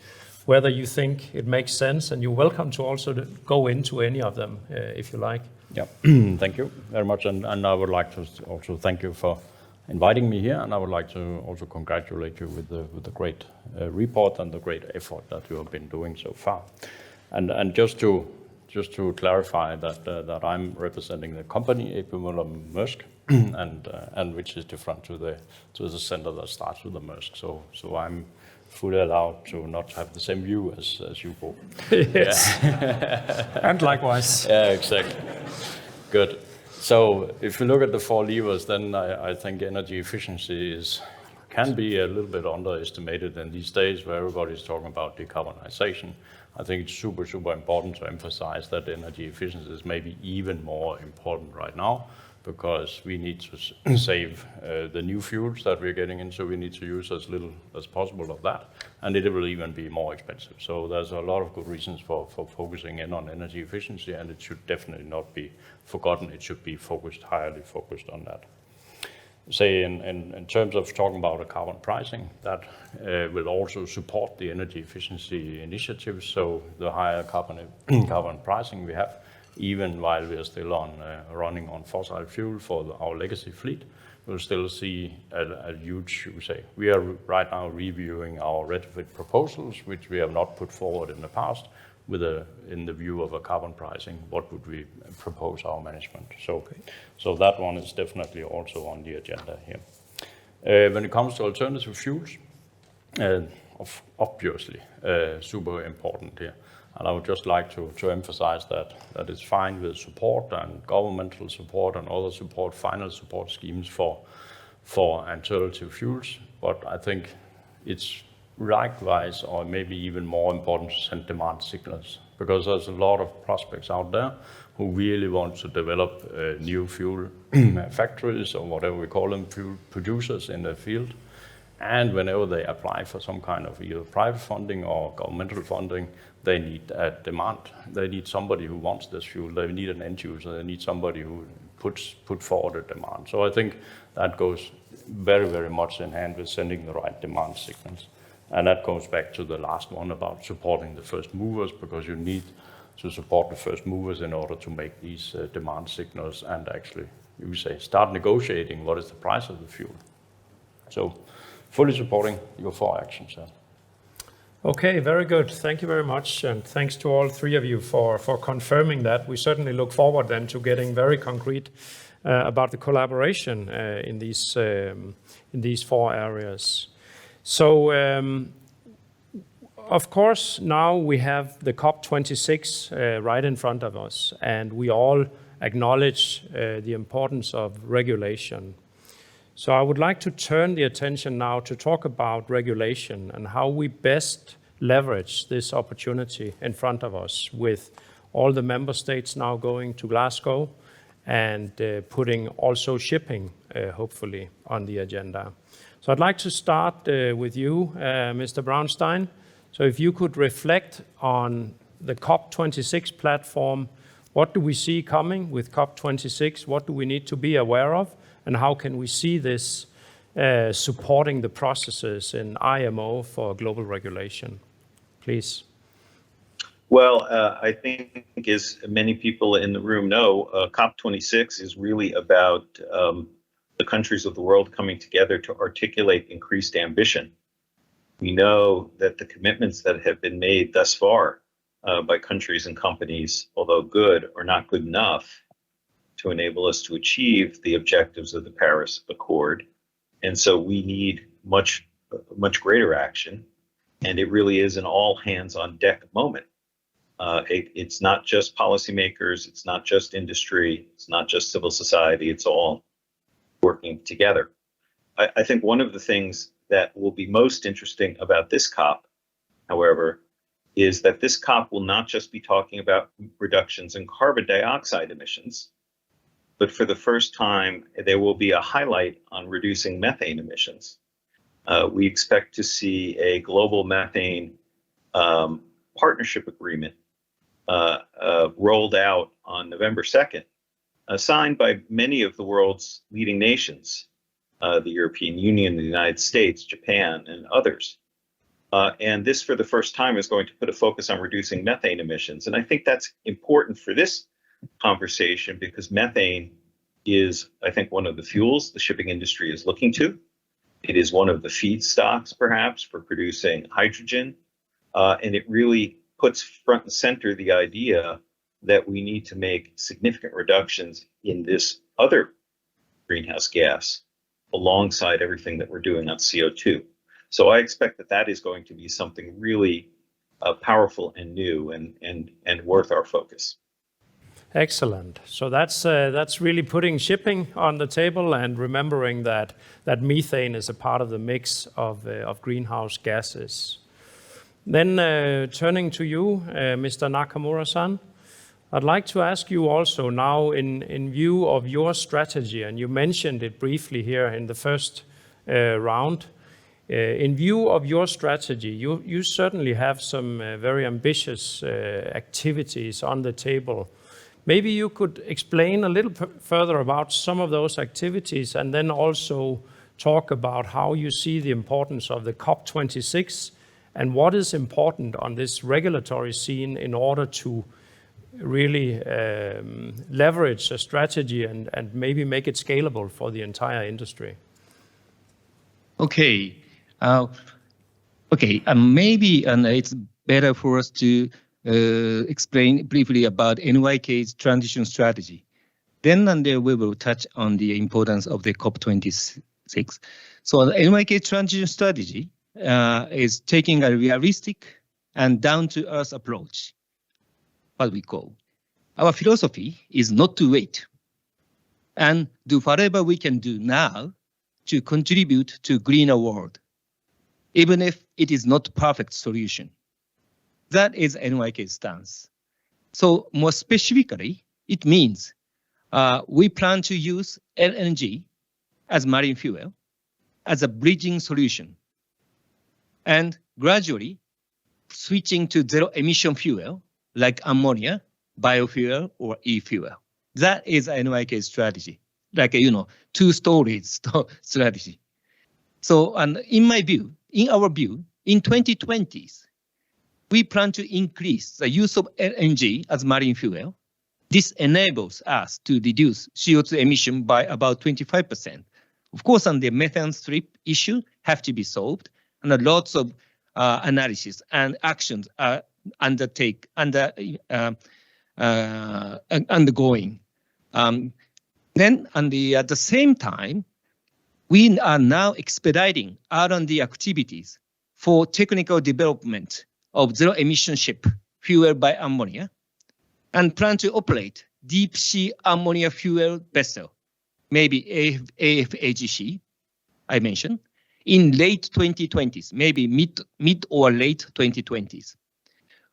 whether you think it makes sense? And you're welcome to also go into any of them if you like. Yeah, thank you very much. And I would like to also thank you for inviting me here. And I would like to also congratulate you with the great report and the great effort that you have been doing so far. And just to clarify that I'm representing the company AP Møller Mærsk, and which is different to the center that starts with the Mærsk. So I'm fully allowed to not have the same view as you both. Yes. And likewise. Yeah, exactly. Good. So if you look at the 4 levers, then I think energy efficiency can be a little bit underestimated in these days where everybody's talking about decarbonization. I think it's super, super important to emphasize that energy efficiency is maybe even more important right now because we need to save the new fuels that we're getting in, so we need to use as little as possible of that, and it will even be more expensive. So there's a lot of good reasons for focusing in on energy efficiency, and it should definitely not be forgotten. It should be highly focused on that. Say in terms of talking about a carbon pricing, that will also support the energy efficiency initiatives. So the higher carbon pricing we have, even while we are still running on fossil fuel for our legacy fleet, we'll still see a huge, we are right now reviewing our retrofit proposals, which we have not put forward in the past, in the view of a carbon pricing, what would we propose our management? So that one is definitely also on the agenda here. When it comes to alternative fuels, obviously super important here. And I would just like to emphasize that it's fine with support and governmental support and other support, final support schemes for alternative fuels. But I think it's likewise, or maybe even more important, to send demand signals, because there's a lot of prospects out there who really want to develop new fuel factories, or whatever we call them, fuel producers in the field. And whenever they apply for some kind of either private funding or governmental funding, they need a demand. They need somebody who wants this fuel. They need an end user. They need somebody who put forward a demand. So I think that goes very, very much in hand with sending the right demand signals. And that goes back to the last one about supporting the first movers, because you need to support the first movers in order to make these demand signals and actually, start negotiating what is the price of the fuel. So fully supporting your 4 actions. Yeah. Okay, very good. Thank you very much. And thanks to all 3 of you for confirming that. We certainly look forward then to getting very concrete about the collaboration in these 4 areas. So, of course, now we have the COP26 right in front of us, and we all acknowledge the importance of regulation. So I would like to turn the attention now to talk about regulation and how we best leverage this opportunity in front of us, with all the member states now going to Glasgow and putting also shipping, hopefully, on the agenda. So I'd like to start with you, Mr. Brownstein. So if you could reflect on the COP26 platform, what do we see coming with COP26? What do we need to be aware of? And how can we see this supporting the processes in IMO for global regulation? Please. Well, I think, as many people in the room know, COP26 is really about the countries of the world coming together to articulate increased ambition. We know that the commitments that have been made thus far by countries and companies, although good, are not good enough to enable us to achieve the objectives of the Paris Accord. And so we need much greater action. And it really is an all hands on deck moment. It's not just policymakers, it's not just industry, it's not just civil society, it's all working together. I think one of the things that will be most interesting about this COP, however, is that this COP will not just be talking about reductions in carbon dioxide emissions, but for the first time, there will be a highlight on reducing methane emissions. We expect to see a global methane partnership agreement rolled out on November 2nd, signed by many of the world's leading nations, the European Union, the United States, Japan, and others. And this, for the first time, is going to put a focus on reducing methane emissions. And I think that's important for this conversation, because methane is, I think, one of the fuels the shipping industry is looking to. It is one of the feedstocks, perhaps, for producing hydrogen. And it really puts front and center the idea that we need to make significant reductions in this other greenhouse gas alongside everything that we're doing on CO2. So I expect that that is going to be something really powerful and new and worth our focus. Excellent. So that's really putting shipping on the table and remembering that methane is a part of the mix of greenhouse gases. Then turning to you, Mr. Nakamura-san, I'd like to ask you also now in view of your strategy, and you mentioned it briefly here in the first round. In view of your strategy, you certainly have some very ambitious activities on the table. Maybe you could explain a little further about some of those activities, and then also talk about how you see the importance of the COP26 and what is important on this regulatory scene in order to really leverage a strategy and maybe make it scalable for the entire industry. Okay. Maybe it's better for us to explain briefly about NYK's transition strategy. Then and there we will touch on the importance of the COP26. So the NYK transition strategy is taking a realistic and down-to-earth approach, what we call. Our philosophy is not to wait and do whatever we can do now to contribute to a greener world, even if it is not perfect solution. That is NYK's stance. So more specifically, it means we plan to use LNG as marine fuel as a bridging solution and gradually switching to zero emission fuel like ammonia, biofuel, or e-fuel. That is NYK's strategy, like two stories strategy. So, and in our view, in 2020s, we plan to increase the use of LNG as marine fuel. This enables us to reduce CO2 emission by about 25%. Of course, on the methane strip issue have to be solved, and lots of analysis and actions are undergoing. Then, at the same time, we are now expediting R&D activities for technical development of zero-emission ship fueled by ammonia, and plan to operate deep-sea ammonia fuel vessel, maybe AFAGC, I mentioned, in late 2020s, maybe mid or late 2020s.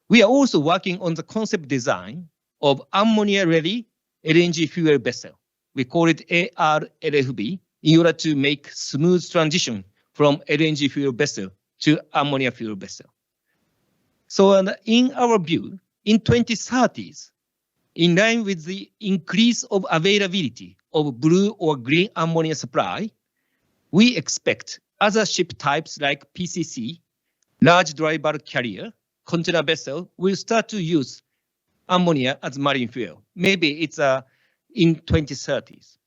We are also working on the concept design of ammonia-ready LNG fuel vessel. We call it ARLFV, in order to make smooth transition from LNG fuel vessel to ammonia fuel vessel. So in our view, in 2030s, in line with the increase of availability of blue or green ammonia supply, we expect other ship types like PCC, large dry bulk carrier, container vessel will start to use ammonia as marine fuel. Maybe it's in 2030s.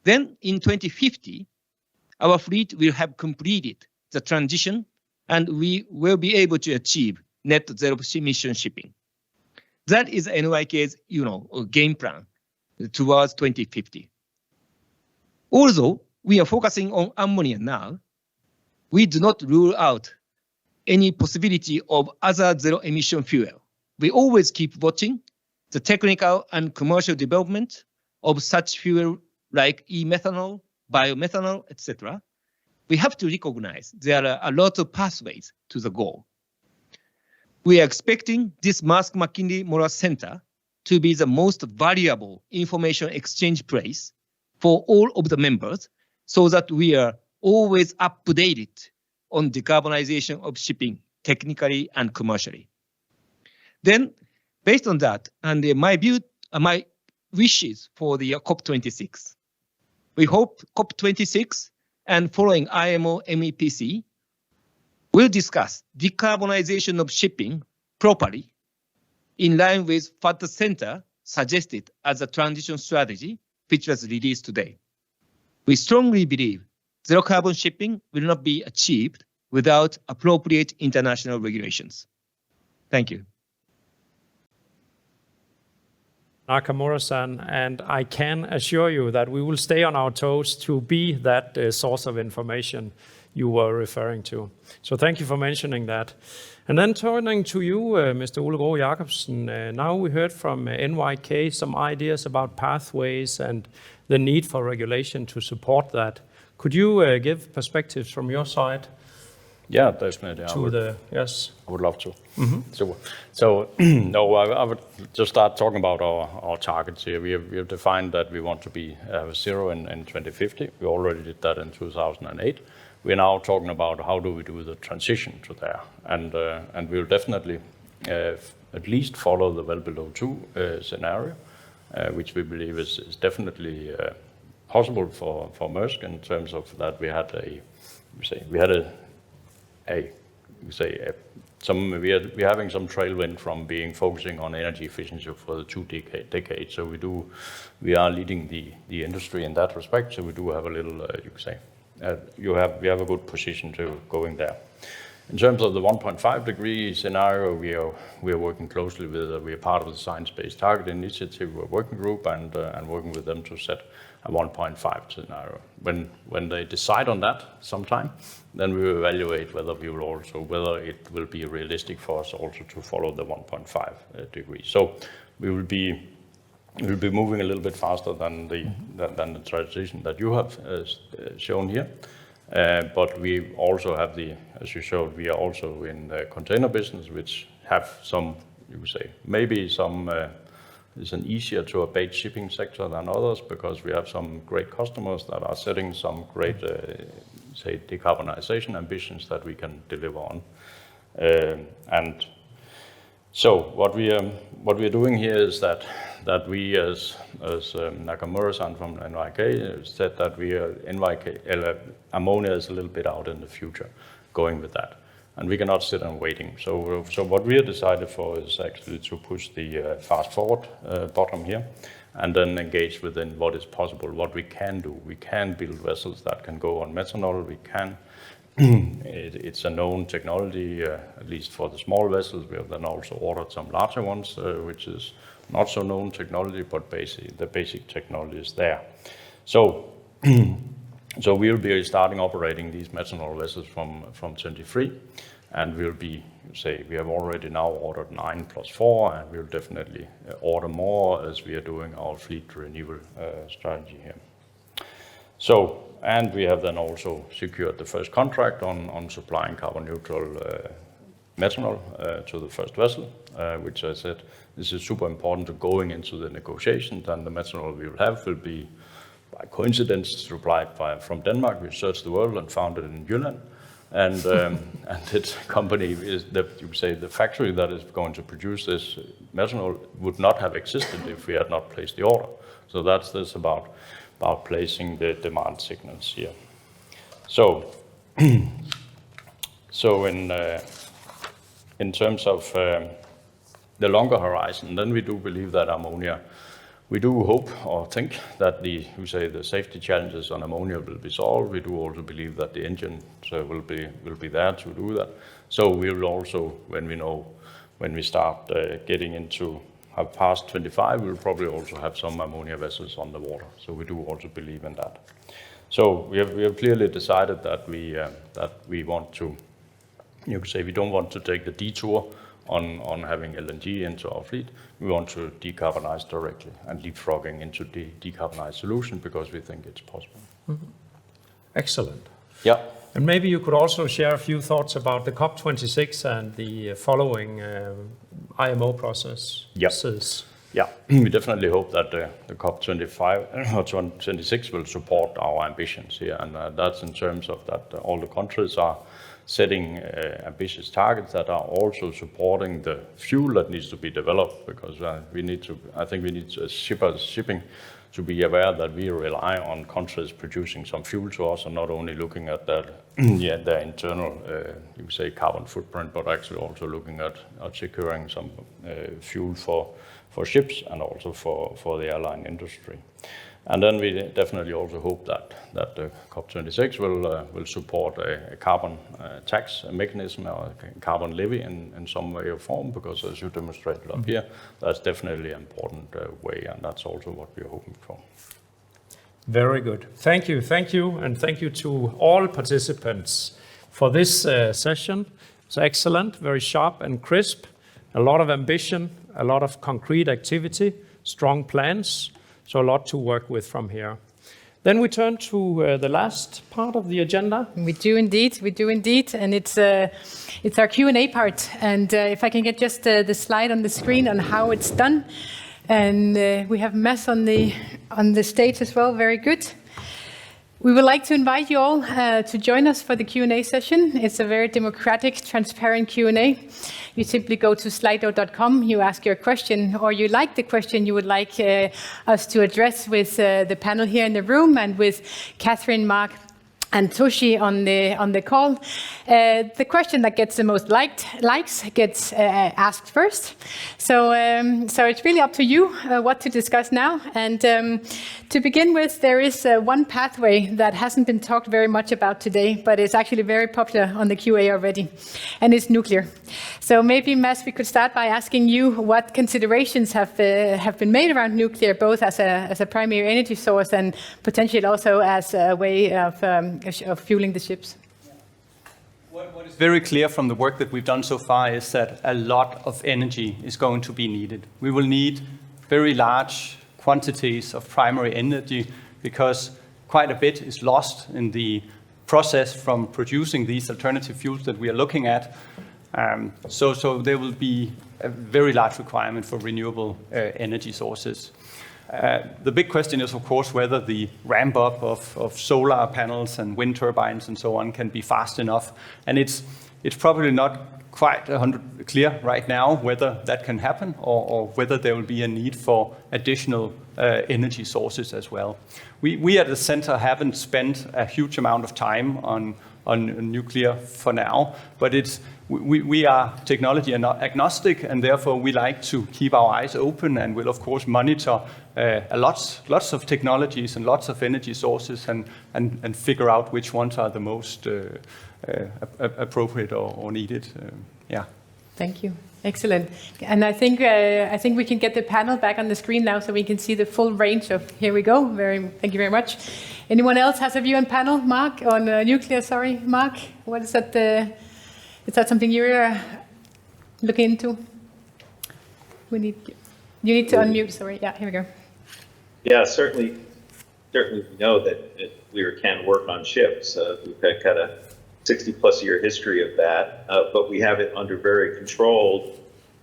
Then in 2050, our fleet will have completed the transition and we will be able to achieve net zero emission shipping. That is NYK's game plan towards 2050. Although we are focusing on ammonia now, we do not rule out any possibility of other zero emission fuel. We always keep watching the technical and commercial development of such fuel like e-methanol, biomethanol, etc. We have to recognize there are a lot of pathways to the goal. We are expecting this Mærsk Mc-Kinney Møller Center to be the most valuable information exchange place for all of the members, so that we are always updated on decarbonization of shipping, technically and commercially. Then, based on that, and my wishes for the COP26, we hope COP26 and following IMO MEPC will discuss decarbonization of shipping properly in line with what the center suggested as a transition strategy, which was released today. We strongly believe zero carbon shipping will not be achieved without appropriate international regulations. Thank you. Nakamura-san, and I can assure you that we will stay on our toes to be that source of information you were referring to. So thank you for mentioning that. And then turning to you, Mr. Ole Graa Jakobsen, now we heard from NYK some ideas about pathways and the need for regulation to support that. Could you give perspectives from your side? Yeah, definitely. Yes. I would love to. So no, I would just start talking about our targets here. We have defined that we want to have zero in 2050. We already did that in 2008. We're now talking about how do we do the transition to there, and we'll definitely at least follow the well below 2 scenario, which we believe is definitely possible for Mærsk in terms of that we had we're having some tailwind from focusing on energy efficiency for the 2 decades. So we are leading the industry in that respect. So we do have a little, we have a good position to going there. In terms of the 1.5 degree scenario, we are working closely with. We are part of the Science Based Target Initiative working group and working with them to set a 1.5 scenario. When they decide on that sometime, then we will evaluate whether it will be realistic for us also to follow the 1.5 degrees. So we will be moving a little bit faster than the transition that you have shown here. But we also have as you showed, we are also in the container business, which have some, it's an easier to abate shipping sector than others because we have some great customers that are setting some great, decarbonization ambitions that we can deliver on. And so what we are doing here is that we as Nakamura-san from NYK said that ammonia is a little bit out in the future going with that. And we cannot sit and waiting. So what we have decided for is actually to push the fast forward bottom here and then engage within what is possible, what we can do. We can build vessels that can go on methanol. We can. It's a known technology, at least for the small vessels. We have then also ordered some larger ones, which is not so known technology, but the basic technology is there. So we'll be starting operating these methanol vessels from 23, and we have already now ordered 9 + 4, and we'll definitely order more as we are doing our fleet renewal strategy here. So, and we have then also secured the first contract on supplying carbon neutral methanol to the first vessel, which I said this is super important to going into the negotiations, and the methanol we will have will be by coincidence supplied from Denmark. We searched the world and found it in Jylland, and its company is the factory that is going to produce this methanol would not have existed if we had not placed the order. So that's this about placing the demand signals here. So in terms of the longer horizon, then we do believe that ammonia. We do hope or think that the safety challenges on ammonia will be solved. We do also believe that the engine will be there to do that. So we will also, when we start getting into have past 25, we'll probably also have some ammonia vessels on the water. So we do also believe in that. So we have clearly decided that we want to, we don't want to take the detour on having LNG into our fleet. We want to decarbonize directly and leapfrogging into the decarbonized solution because we think it's possible. Mm-hmm. Excellent. Yeah. And maybe you could also share a few thoughts about the COP26 and the following IMO process. Yes. Yeah, we definitely hope that the COP25 or 26 will support our ambitions here, and that's in terms of that all the countries are setting ambitious targets that are also supporting the fuel that needs to be developed, because we need shipping to be aware that we rely on countries producing some fuel to us and not only looking at that, their internal, carbon footprint, but actually also looking at securing some fuel for ships and also for the airline industry. And then we definitely also hope that the COP26 will support a carbon tax mechanism or a carbon levy in some way or form, because as you demonstrated up here, that's definitely an important way, and that's also what we're hoping for. Very good. Thank you, and thank you to all participants for this session. It's excellent, very sharp and crisp, a lot of ambition, a lot of concrete activity, strong plans. So a lot to work with from here. Then we turn to the last part of the agenda. We do indeed, and it's our Q&A part. And if I can get just the slide on the screen on how it's done. And we have Mads on the stage as well, very good. We would like to invite you all to join us for the Q&A session. It's a very democratic, transparent Q&A. You simply go to slido.com, you ask your question, or you like the question you would like us to address with the panel here in the room and with Katharine, Mark, and Toshi on the call. The question that gets the most likes gets asked first. So it's really up to you what to discuss now. And to begin with, there is one pathway that hasn't been talked very much about today, but it's actually very popular on the QA already, and it's nuclear. So maybe, Mads, we could start by asking you what considerations have been made around nuclear, both as a primary energy source and potentially also as a way of fueling the ships. What is very clear from the work that we've done so far is that a lot of energy is going to be needed. We will need very large quantities of primary energy because quite a bit is lost in the process from producing these alternative fuels that we are looking at. So there will be a very large requirement for renewable energy sources. The big question is, of course, whether the ramp up of solar panels and wind turbines and so on can be fast enough. And it's probably not quite 100% clear right now whether that can happen or whether there will be a need for additional energy sources as well. We at the center haven't spent a huge amount of time on nuclear for now, but we are technology agnostic, and therefore we like to keep our eyes open and will of course monitor lots of technologies and lots of energy sources and figure out which ones are the most appropriate or needed. Yeah. Thank you. Excellent. And I think we can get the panel back on the screen now so we can see the full range of. Here we go. Thank you very much. Anyone else has a view on panel? Mark, on nuclear? Sorry, Mark. What is that? Is that something you're looking into? You need to unmute. Sorry. Yeah. Here we go. Yeah, certainly we know that nuclear can work on ships. We've got a 60-plus year history of that, but we have it under very controlled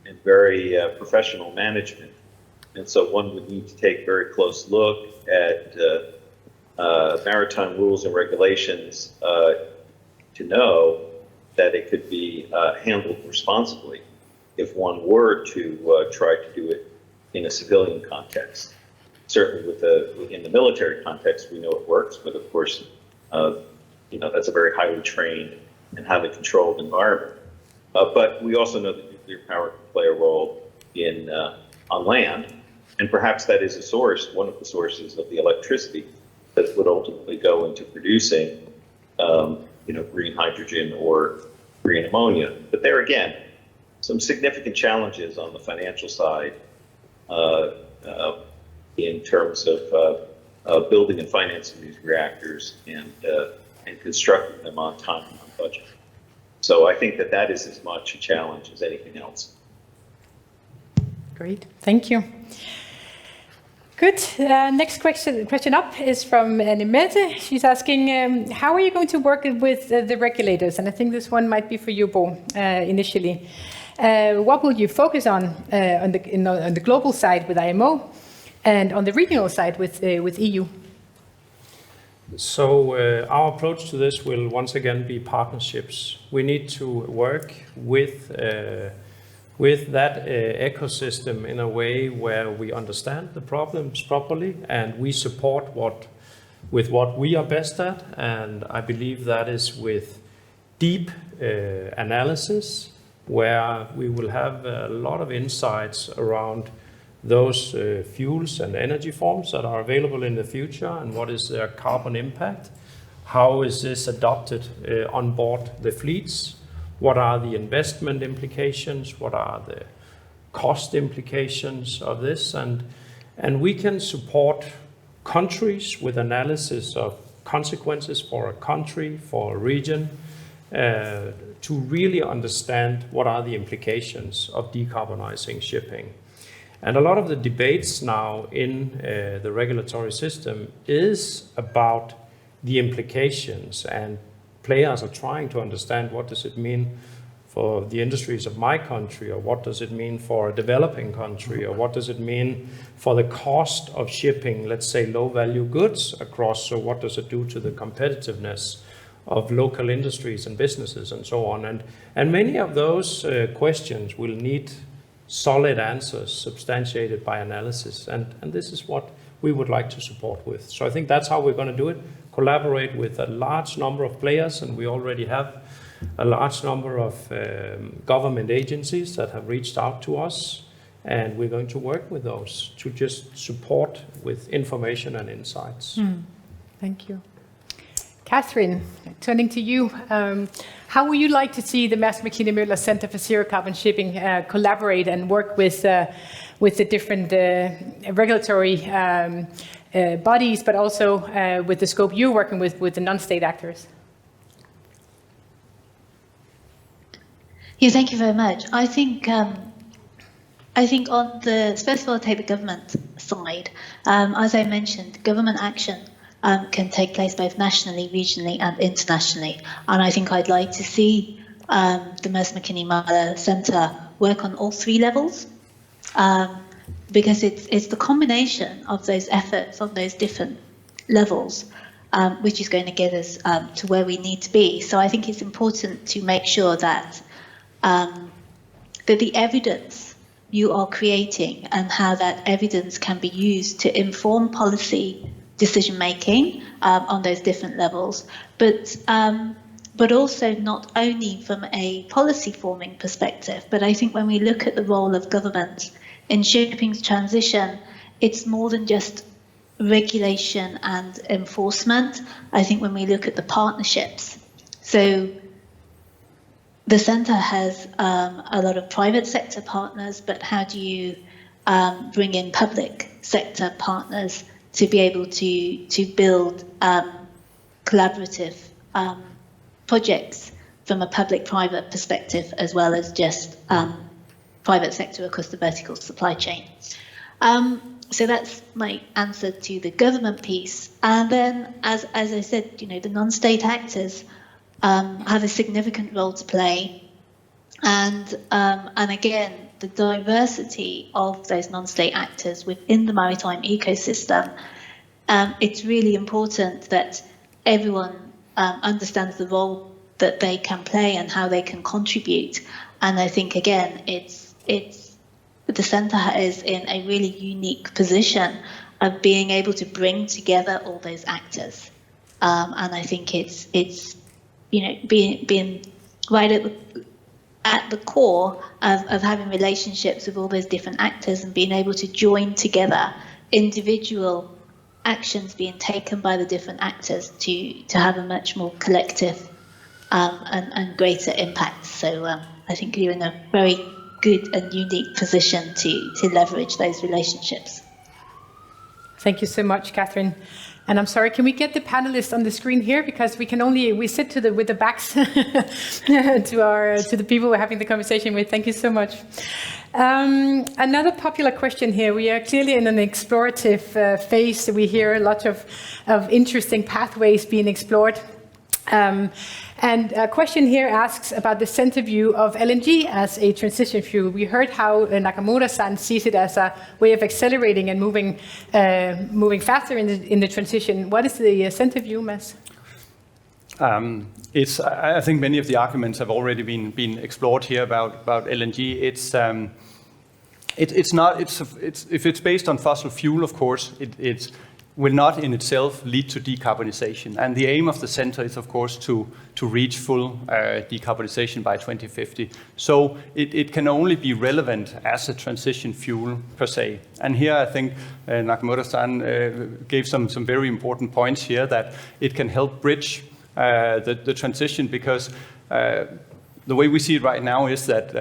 and very professional management. And so one would need to take a very close look at maritime rules and regulations to know that it could be handled responsibly if one were to try to do it in a civilian context. Certainly in the military context, we know it works, but of course, that's a very highly trained and highly controlled environment. But we also know that nuclear power can play a role on land, and perhaps that is one of the sources of the electricity that would ultimately go into producing, green hydrogen or green ammonia. But there again, some significant challenges on the financial side in terms of building and financing these reactors and constructing them on time and on budget. So I think that is as much a challenge as anything else. Great, thank you. Good. Next question up is from Mette. She's asking, how are you going to work with the regulators? And I think this one might be for you, Bo, initially. What will you focus on the global side with IMO and on the regional side with EU? So our approach to this will once again be partnerships. We need to work with that ecosystem in a way where we understand the problems properly and we support with what we are best at. And I believe that is with deep analysis, where we will have a lot of insights around those fuels and energy forms that are available in the future and what is their carbon impact. How is this adopted on board the fleets? What are the investment implications? What are the cost implications of this? And we can support countries with analysis of consequences for a country, for a region, to really understand what are the implications of decarbonizing shipping. And a lot of the debates now in the regulatory system is about the implications, and players are trying to understand what does it mean for the industries of my country, or what does it mean for a developing country, or what does it mean for the cost of shipping, let's say, low-value goods across, so what does it do to the competitiveness of local industries and businesses and so on. And many of those questions will need solid answers substantiated by analysis, and this is what we would like to support with. So I think that's how we're going to do it, collaborate with a large number of players, and we already have a large number of government agencies that have reached out to us, and we're going to work with those to just support with information and insights. Thank you. Catherine, turning to you, how would you like to see the Mærsk Mc-Kinney Møller Center for Zero Carbon Shipping collaborate and work with the different regulatory bodies, but also with the scope you're working with the non-state actors? Yeah, thank you very much. I think on the, first of all, take the government side. As I mentioned, government action can take place both nationally, regionally, and internationally. And I think I'd like to see the Mærsk Mc-Kinney Møller Center work on all three levels, because it's the combination of those efforts on those different levels which is going to get us to where we need to be. So I think it's important to make sure that that the evidence you are creating and how that evidence can be used to inform policy decision making on those different levels, but also not only from a policy forming perspective, but I think when we look at the role of government in shipping's transition, it's more than just regulation and enforcement. I think when we look at the partnerships, so the centre has a lot of private sector partners, but how do you bring in public sector partners to be able to build collaborative projects from a public-private perspective, as well as just private sector across the vertical supply chain. So that's my answer to the government piece. And then, as I said, the non-state actors have a significant role to play, and again, the diversity of those non-state actors within the maritime ecosystem. It's really important that everyone understands the role that they can play and how they can contribute. And I think again, it's the centre is in a really unique position of being able to bring together all those actors. And I think it's being right at the core of having relationships with all those different actors and being able to join together individual actions being taken by the different actors to have a much more collective and greater impact. So I think you're in a very good and unique position to leverage those relationships. Thank you so much, Catherine. And I'm sorry, can we get the panelists on the screen here, because we sit with the backs to the people we're having the conversation with. Thank you so much. Another popular question here. We are clearly in an explorative phase. We hear a lot of interesting pathways being explored. And a question here asks about the center view of LNG as a transition fuel. We heard how Nakamura-san sees it as a way of accelerating and moving faster in the transition. What is the center view, Mads? I think many of the arguments have already been explored here about LNG. If it's based on fossil fuel, of course, it will not in itself lead to decarbonization. And the aim of the center is, of course, to reach full decarbonization by 2050. So it can only be relevant as a transition fuel per se. And here I think Nakamura-san gave some very important points here, that it can help bridge the transition, because the way we see it right now is that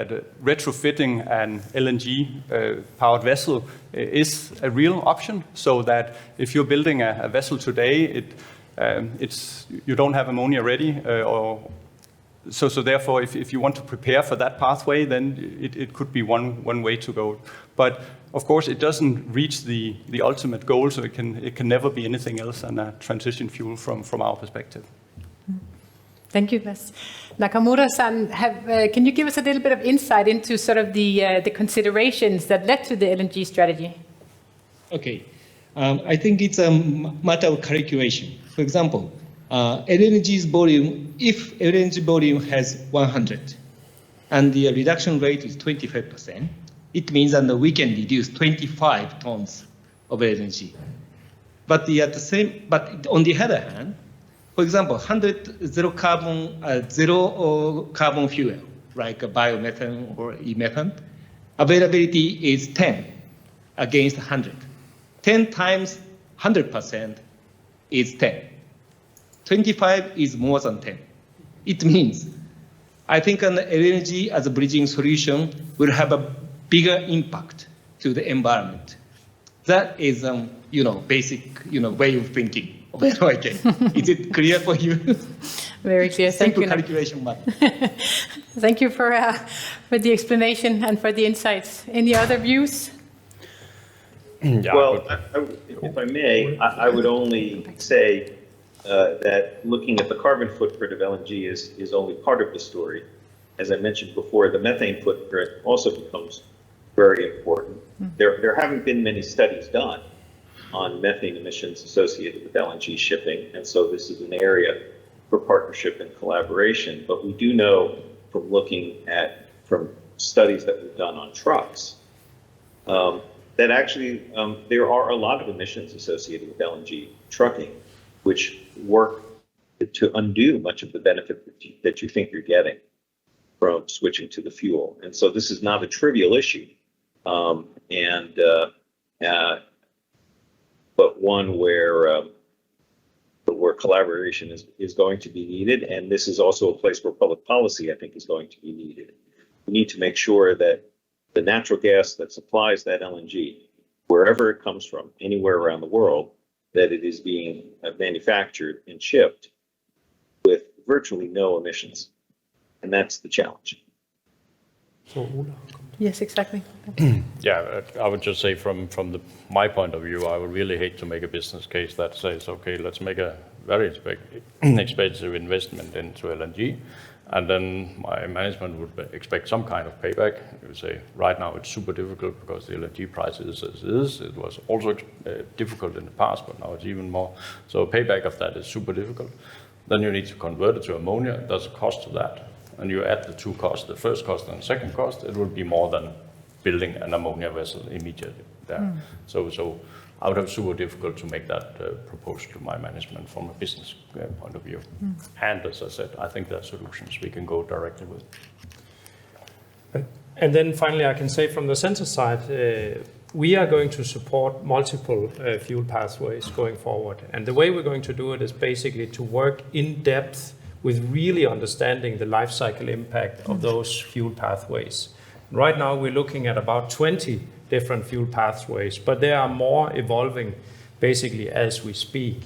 retrofitting an LNG-powered vessel is a real option. So that if you're building a vessel today, you don't have ammonia ready, or So therefore, if you want to prepare for that pathway, then it could be one way to go. But of course, it doesn't reach the ultimate goal, so it can never be anything else than a transition fuel from our perspective. Thank you, Mads. Nakamura-san, can you give us a little bit of insight into sort of the considerations that led to the LNG strategy? Okay. I think it's a matter of calculation. For example, LNG's volume, if LNG volume has 100 and the reduction rate is 25%, it means that we can reduce 25 tons of LNG. But on the other hand, for example, 100 zero carbon fuel, like biomethane or e-methane, availability is 10 against 100. 10 times 100% is 10. 25 is more than 10. It means, I think an LNG as a bridging solution will have a bigger impact to the environment. That is, basic, way of thinking. Okay. Is it clear for you? Very clear. Thank you. Calculation matter. Thank you for the explanation and for the insights. Any other views? Yeah, well, if I may, I would only say that looking at the carbon footprint of LNG is only part of the story. As I mentioned before, the methane footprint also becomes very important. There haven't been many studies done on methane emissions associated with LNG shipping, and so this is an area for partnership and collaboration. But we do know from studies that we've done on trucks that actually there are a lot of emissions associated with LNG trucking, which work to undo much of the benefit that you think you're getting from switching to the fuel. And so this is not a trivial issue, but one where collaboration is going to be needed. And this is also a place where public policy, I think, is going to be needed. We need to make sure that the natural gas that supplies that LNG, wherever it comes from, anywhere around the world, that it is being manufactured and shipped with virtually no emissions. And that's the challenge. Yes, exactly. Yeah, I would just say from my point of view, I would really hate to make a business case that says, okay, let's make a very expensive investment into LNG, and then my management would expect some kind of payback. You would say, right now it's super difficult because the LNG price is as it is. It was also difficult in the past, but now it's even more. So payback of that is super difficult. Then you need to convert it to ammonia. There's a cost to that. And you add the two costs, the first cost and the second cost, it will be more than building an ammonia vessel immediately there. So I would have super difficult to make that proposal to my management from a business point of view. And as I said, I think there are solutions we can go directly with. And then finally, I can say from the center side, we are going to support multiple fuel pathways going forward. And the way we're going to do it is basically to work in depth with really understanding the life cycle impact of those fuel pathways. Right now, we're looking at about 20 different fuel pathways, but there are more evolving basically as we speak.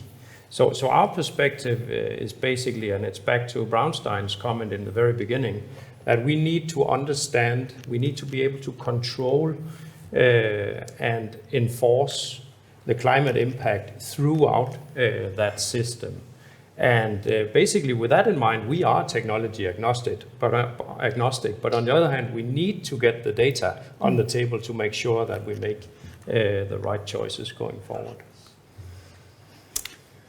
So our perspective is basically, and it's back to Brownstein's comment in the very beginning, that we need to understand, we need to be able to control and enforce the climate impact throughout that system. And basically, with that in mind, we are technology agnostic. But on the other hand, we need to get the data on the table to make sure that we make the right choices going forward.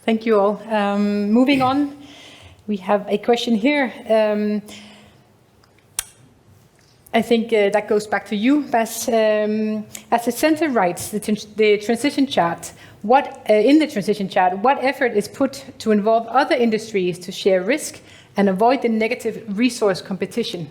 Thank you all. Moving on, we have a question here. I think that goes back to you, Bas. As the center writes the transition chart, in the transition chart, what effort is put to involve other industries to share risk and avoid the negative resource competition?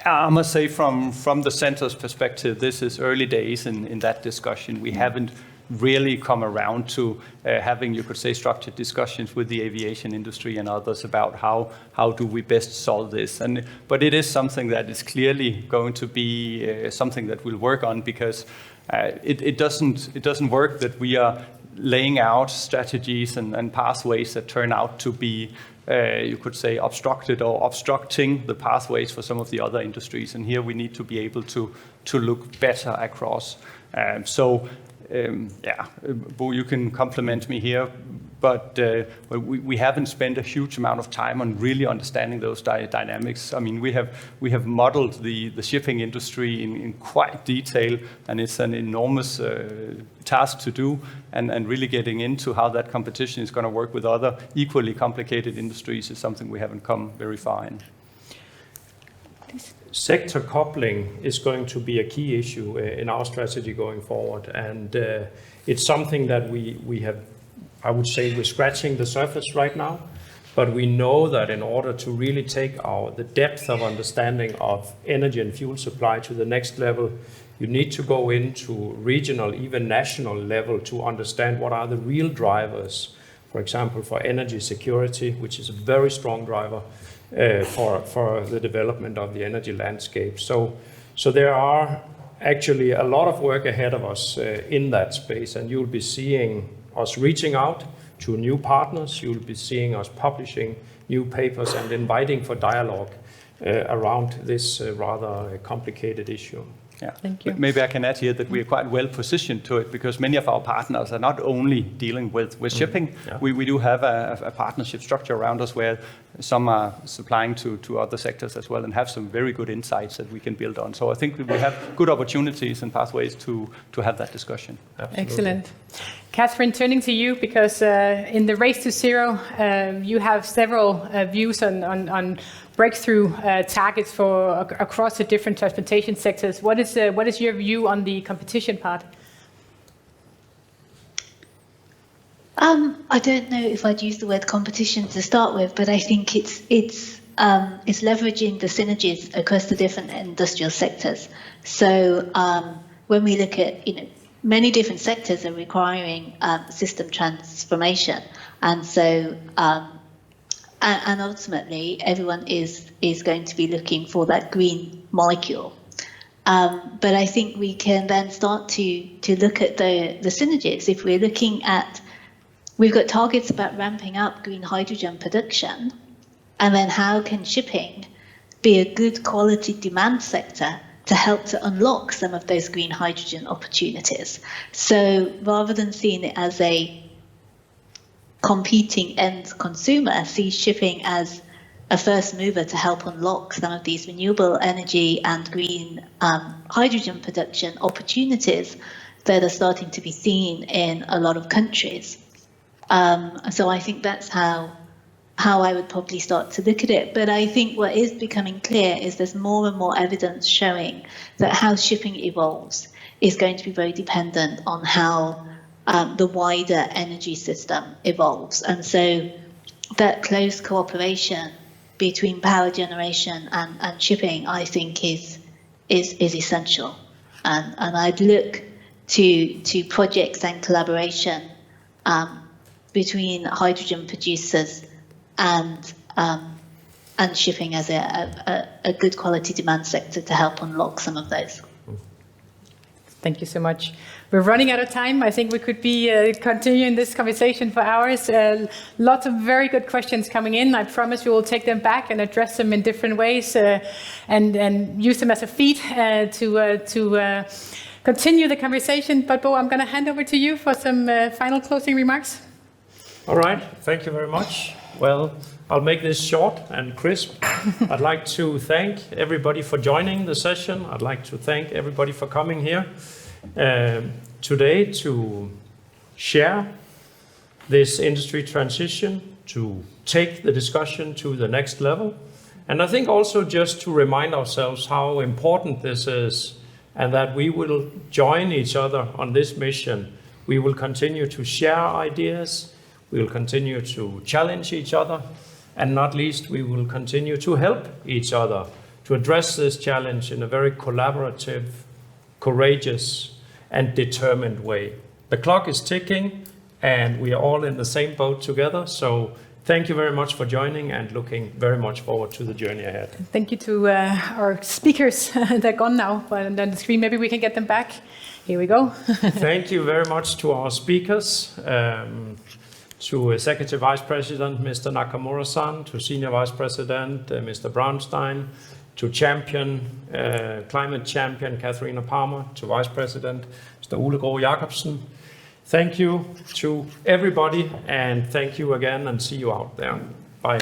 I must say from the center's perspective, this is early days in that discussion. We haven't really come around to having, you could say, structured discussions with the aviation industry and others about how do we best solve this. But it is something that is clearly going to be something that we'll work on, because it doesn't work that we are laying out strategies and pathways that turn out to be, you could say, obstructed or obstructing the pathways for some of the other industries. And here we need to be able to look better across. Bo, you can compliment me here, but we haven't spent a huge amount of time on really understanding those dynamics. I mean, we have modeled the shipping industry in quite detail, and it's an enormous task to do, and really getting into how that competition is going to work with other equally complicated industries is something we haven't come very far in. Sector coupling is going to be a key issue in our strategy going forward, and it's something that we have, I would say, we're scratching the surface right now, but we know that in order to really take the depth of understanding of energy and fuel supply to the next level, you need to go into regional, even national level to understand what are the real drivers, for example, for energy security, which is a very strong driver for the development of the energy landscape. So there are actually a lot of work ahead of us in that space, and you'll be seeing us reaching out to new partners. You'll be seeing us publishing new papers and inviting for dialogue around this rather complicated issue. Yeah. Thank you. Maybe I can add here that we are quite well positioned to it, because many of our partners are not only dealing with shipping. Yeah. We do have a partnership structure around us where some are supplying to other sectors as well and have some very good insights that we can build on. So I think we have good opportunities and pathways to have that discussion. Absolutely. Excellent. Katharine, turning to you, because in the race to zero, you have several views on breakthrough targets for across the different transportation sectors. What is your view on the competition part? I don't know if I'd use the word competition to start with, but I think it's leveraging the synergies across the different industrial sectors. So when we look at, many different sectors are requiring system transformation, and so and ultimately everyone is going to be looking for that green molecule. But I think we can then start to look at the synergies. If we're looking at, we've got targets about ramping up green hydrogen production, and then how can shipping be a good quality demand sector to help to unlock some of those green hydrogen opportunities? So rather than seeing it as a competing end consumer, see shipping as a first mover to help unlock some of these renewable energy and green hydrogen production opportunities that are starting to be seen in a lot of countries. So I think that's how I would probably start to look at it. But I think what is becoming clear is there's more and more evidence showing that how shipping evolves is going to be very dependent on how the wider energy system evolves. And so that close cooperation between power generation and shipping, I think, is essential. And I'd look to projects and collaboration between hydrogen producers and shipping as a good quality demand sector to help unlock some of those. Thank you so much. We're running out of time. I think we could be continuing this conversation for hours. Lots of very good questions coming in. I promise we will take them back and address them in different ways and use them as a feed to continue the conversation. But Bo, I'm going to hand over to you for some final closing remarks. All right, thank you very much. Well, I'll make this short and crisp. I'd like to thank everybody for joining the session. I'd like to thank everybody for coming here today to share this industry transition, to take the discussion to the next level. And I think also just to remind ourselves how important this is, and that we will join each other on this mission. We will continue to share ideas. We will continue to challenge each other, and not least, we will continue to help each other to address this challenge in a very collaborative, courageous, and determined way. The clock is ticking, and we are all in the same boat together. So thank you very much for joining, and looking very much forward to the journey ahead. Thank you to our speakers. They're gone now, but on the screen, maybe we can get them back. Here we go. Thank you very much to our speakers, to Executive Vice President Mr. Nakamura-san, to Senior Vice President Mr. Brownstein, to Climate Champion Katharine Palmer, to Vice President Mr. Graa Jakobsen. Thank you to everybody, and thank you again, and see you out there. Bye.